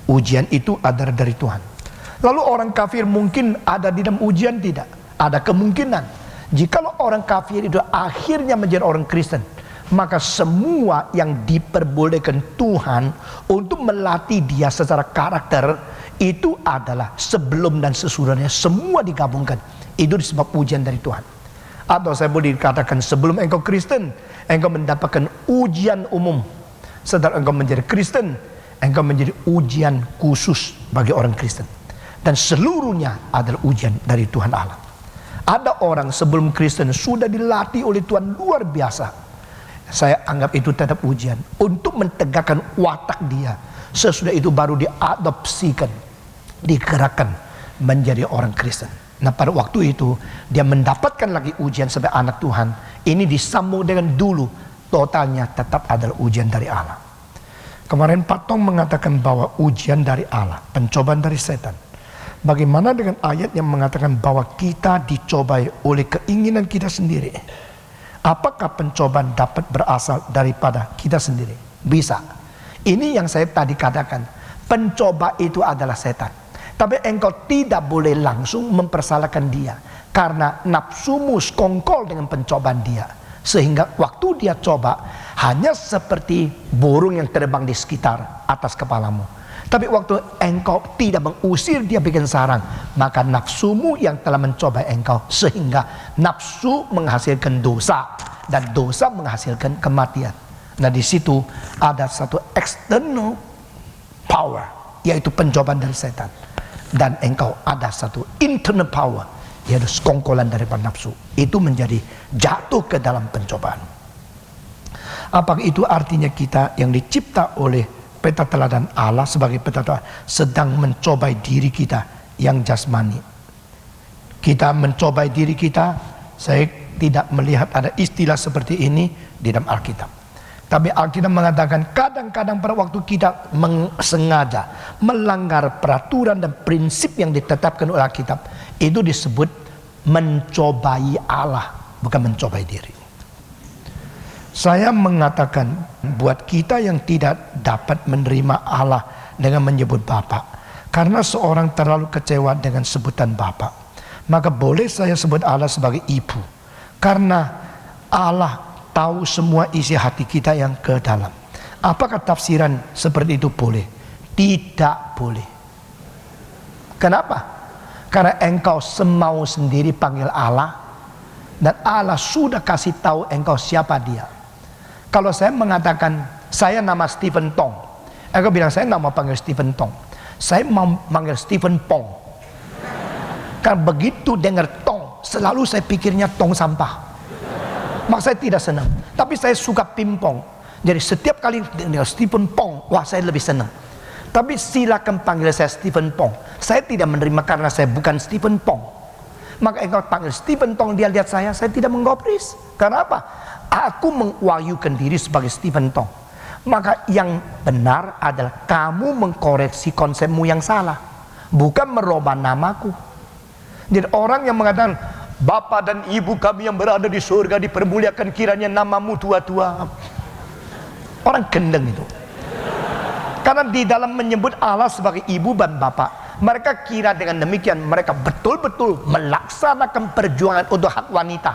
Ujian itu adalah dari Tuhan. Lalu orang kafir mungkin ada di dalam ujian? Tidak. Ada kemungkinan. Jikalau orang kafir itu akhirnya menjadi orang Kristen, maka semua yang diperbolehkan Tuhan untuk melatih dia secara karakter, itu adalah sebelum dan sesudahnya semua digabungkan. Itu disebab ujian dari Tuhan. Atau saya boleh dikatakan, sebelum engkau Kristen, engkau mendapatkan ujian umum. Setelah engkau menjadi Kristen, engkau menjadi ujian khusus bagi orang Kristen. Dan seluruhnya adalah ujian dari Tuhan Allah. Ada orang sebelum Kristen sudah dilatih oleh Tuhan luar biasa. Saya anggap itu tetap ujian untuk mentegakkan watak dia. Sesudah itu baru diadopsikan, digerakkan menjadi orang Kristen. Nah, pada waktu itu dia mendapatkan lagi ujian sebagai anak Tuhan. Ini disambung dengan dulu, totalnya tetap adalah ujian dari Allah. Kemarin Pak Tong mengatakan bahwa ujian dari Allah, pencobaan dari setan. Bagaimana dengan ayat yang mengatakan bahwa kita dicobai oleh keinginan kita sendiri? Apakah pencobaan dapat berasal daripada kita sendiri? Bisa. Ini yang saya tadi katakan, pencoba itu adalah setan. Tapi engkau tidak boleh langsung mempersalahkan dia, karena nafsumu sekongkol dengan pencobaan dia. Sehingga waktu dia coba, hanya seperti burung yang terbang di sekitar atas kepalamu. Tapi waktu engkau tidak mengusir dia bikin sarang, maka nafsumu yang telah mencoba engkau, sehingga nafsu menghasilkan dosa, dan dosa menghasilkan kematian. Nah, di situ ada satu external power, yaitu pencobaan dari setan. Dan engkau ada satu internal power, yaitu sekongkolan daripada nafsu. Itu menjadi jatuh ke dalam pencobaan. Apakah itu artinya kita yang dicipta oleh peta teladan Allah sebagai peta teladan sedang mencobai diri kita yang jasmani. Kita mencobai diri kita. Saya tidak melihat ada istilah seperti ini di dalam Alkitab. Tapi Alkitab mengatakan kadang-kadang pada waktu kita sengaja melanggar peraturan dan prinsip yang ditetapkan oleh Alkitab, itu disebut mencobai Allah, bukan mencobai diri. Saya mengatakan buat kita yang tidak dapat menerima Allah dengan menyebut Bapa, karena seorang terlalu kecewa dengan sebutan Bapa, maka boleh saya sebut Allah sebagai Ibu, karena Allah tahu semua isi hati kita yang ke dalam. Apakah tafsiran seperti itu boleh? Tidak boleh. Kenapa? Karena engkau semau sendiri panggil Allah, dan Allah sudah kasih tahu engkau siapa dia. Kalau saya mengatakan saya nama Stephen Tong, engkau bilang saya nama panggil Stephen Tong, saya mau panggil Stephen Pong. Karena begitu dengar tong, selalu saya pikirnya tong sampah. Maka saya tidak senang. Tapi saya suka pingpong. Jadi setiap kali dengar Stephen Pong, wah saya lebih senang. Tapi silakan panggil saya Stephen Pong. Saya tidak menerima karena saya bukan Stephen Pong. Maka engkau panggil Stephen Tong, dia lihat saya tidak menggobris. Karena apa? Aku mengwahyukan diri sebagai Stephen Tong. Maka yang benar adalah kamu mengkoreksi konsepmu yang salah, bukan merubah namaku. Jadi orang yang mengatakan Bapa dan Ibu kami yang berada di surga dipermuliakan kiranya namamu tua-tua, orang gendeng itu. Karena di dalam menyebut Allah sebagai Ibu dan Bapa, mereka kira dengan demikian mereka betul-betul melaksanakan perjuangan untuk hak wanita.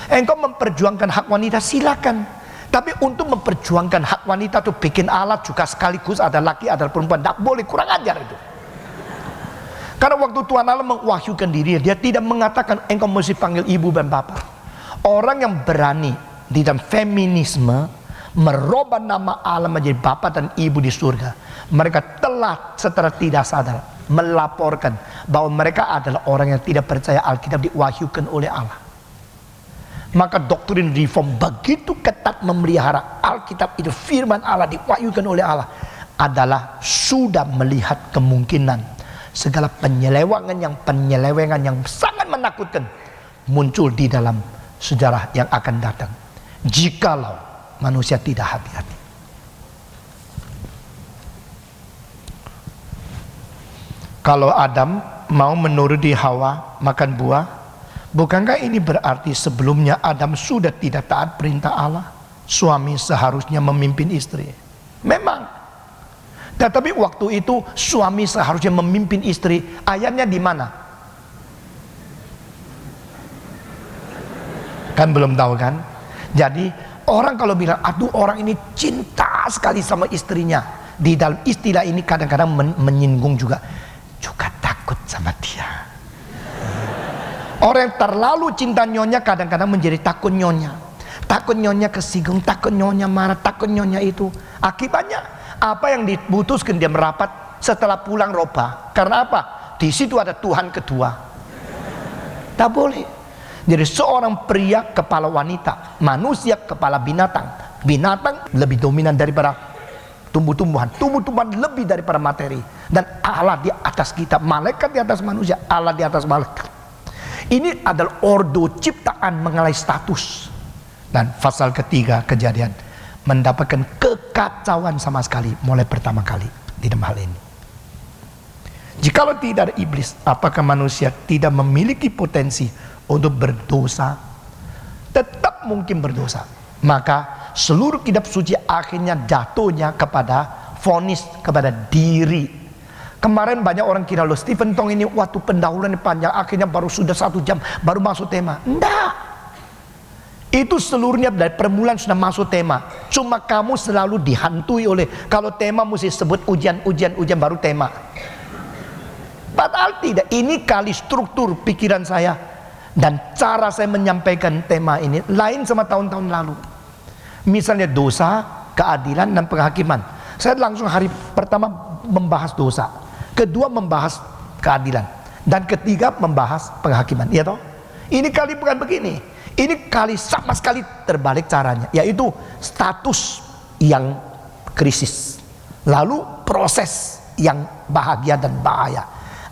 Engkau memperjuangkan hak wanita silakan, tapi untuk memperjuangkan hak wanita itu bikin Allah juga sekaligus ada laki ada perempuan, tidak boleh, kurang ajar itu. Karena waktu Tuhan Allah mengwahyukan diri, dia tidak mengatakan engkau mesti panggil ibu dan bapak. Orang yang berani di dalam feminisme merubah nama Allah menjadi bapak dan ibu di surga, mereka telah secara tidak sadar melaporkan bahwa mereka adalah orang yang tidak percaya Alkitab diwahyukan oleh Allah. Maka doktrin reform begitu ketat memelihara Alkitab itu firman Allah diwahyukan oleh Allah, adalah sudah melihat kemungkinan segala penyelewengan yang sangat menakutkan muncul di dalam sejarah yang akan datang jikalau manusia tidak hati-hati. Kalau Adam mau menuruti Hawa makan buah, bukankah ini berarti sebelumnya Adam sudah tidak taat perintah Allah? Suami seharusnya memimpin istri. Memang. Tetapi waktu itu suami seharusnya memimpin istri. Ayatnya di mana? Kan belum tahu kan? Jadi orang kalau bilang aduh orang ini cinta sekali sama istrinya, di dalam istilah ini kadang-kadang menyinggung juga takut sama dia. Orang yang terlalu cinta nyonya kadang-kadang menjadi takut nyonya. Takut nyonya kesinggung, takut nyonya marah, takut nyonya itu. Akibatnya apa yang diputuskan dia merapat setelah pulang roba. Karena apa? Di situ ada Tuhan kedua. Tak boleh. Jadi seorang pria kepala wanita, manusia kepala binatang. Binatang lebih dominan daripada tumbuh-tumbuhan. Tumbuh-tumbuhan lebih daripada materi. Dan Allah di atas kita, malaikat di atas manusia, Allah di atas malaikat. Ini adalah ordo ciptaan mengenai status. Dan pasal ketiga Kejadian mendapatkan kekacauan sama sekali mulai pertama kali di dalam hal ini. Jikalau tidak ada iblis, apakah manusia tidak memiliki potensi untuk berdosa? Tetap mungkin berdosa. Maka seluruh kitab suci akhirnya jatuhnya kepada vonis kepada diri. Kemarin banyak orang kira loh Stephen Tong ini waktu pendahuluan panjang, akhirnya baru sudah 1 jam baru masuk tema. Enggak. Itu seluruhnya dari permulaan sudah masuk tema. Cuma kamu selalu dihantui oleh kalau tema mesti sebut ujian baru tema. Padahal tidak. Ini kali struktur pikiran saya dan cara saya menyampaikan tema ini lain sama tahun-tahun lalu. Misalnya dosa, keadilan dan penghakiman. Saya langsung hari pertama membahas dosa, kedua membahas keadilan, dan ketiga membahas penghakiman. Ya toh? Ini kali bukan begini. Ini kali sama sekali terbalik caranya, yaitu status yang krisis, lalu proses yang bahagia dan bahaya.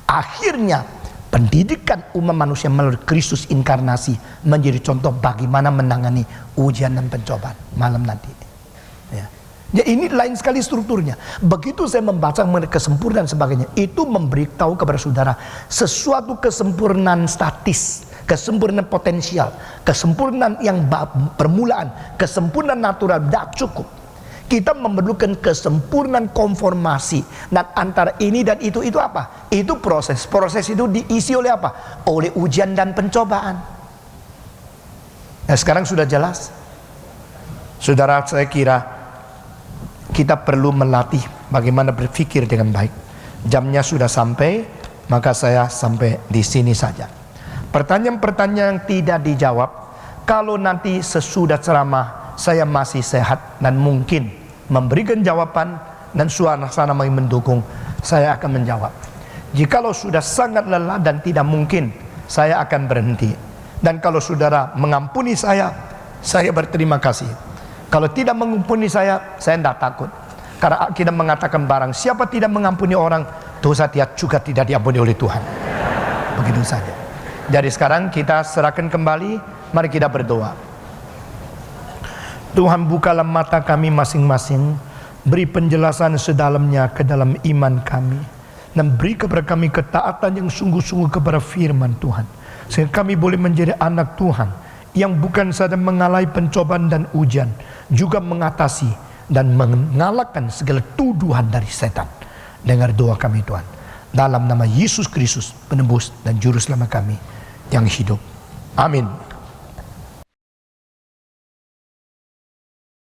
Akhirnya pendidikan umat manusia melalui Kristus inkarnasi menjadi contoh bagaimana menangani ujian dan pencobaan malam nanti. Ya, ini lain sekali strukturnya. Begitu saya membaca mengenai kesempurnaan dan sebagainya, itu memberitahu kepada saudara sesuatu kesempurnaan statis, kesempurnaan potensial, kesempurnaan yang permulaan, kesempurnaan natural tidak cukup. Kita memerlukan kesempurnaan konformasi, dan antara ini dan itu apa? Itu proses. Proses itu diisi oleh apa? Oleh ujian dan pencobaan. Nah, sekarang sudah jelas, saudara. Saya kira kita perlu melatih bagaimana berpikir dengan baik. Jamnya sudah sampai, maka saya sampai di sini saja. Pertanyaan-pertanyaan yang tidak dijawab, kalau nanti sesudah ceramah saya masih sehat dan mungkin memberikan jawaban dan suasana mendukung, saya akan menjawab. Jikalau sudah sangat lelah dan tidak mungkin, saya akan berhenti. Dan kalau saudara mengampuni saya berterima kasih. Kalau tidak mengampuni saya tidak takut. Karena kita mengatakan barang siapa tidak mengampuni orang, dosa dia juga tidak diampuni oleh Tuhan. Begitu saja. Jadi sekarang kita serahkan kembali, mari kita berdoa. Tuhan, bukalah mata kami masing-masing, beri penjelasan sedalamnya ke dalam iman kami, dan beri kepada kami ketaatan yang sungguh-sungguh kepada firman Tuhan, sehingga kami boleh menjadi anak Tuhan yang bukan saja mengalami pencobaan dan ujian, juga mengatasi dan mengalahkan segala tuduhan dari setan. Dengar doa kami Tuhan, dalam nama Yesus Kristus, penebus dan juru selamat kami yang hidup. Amin.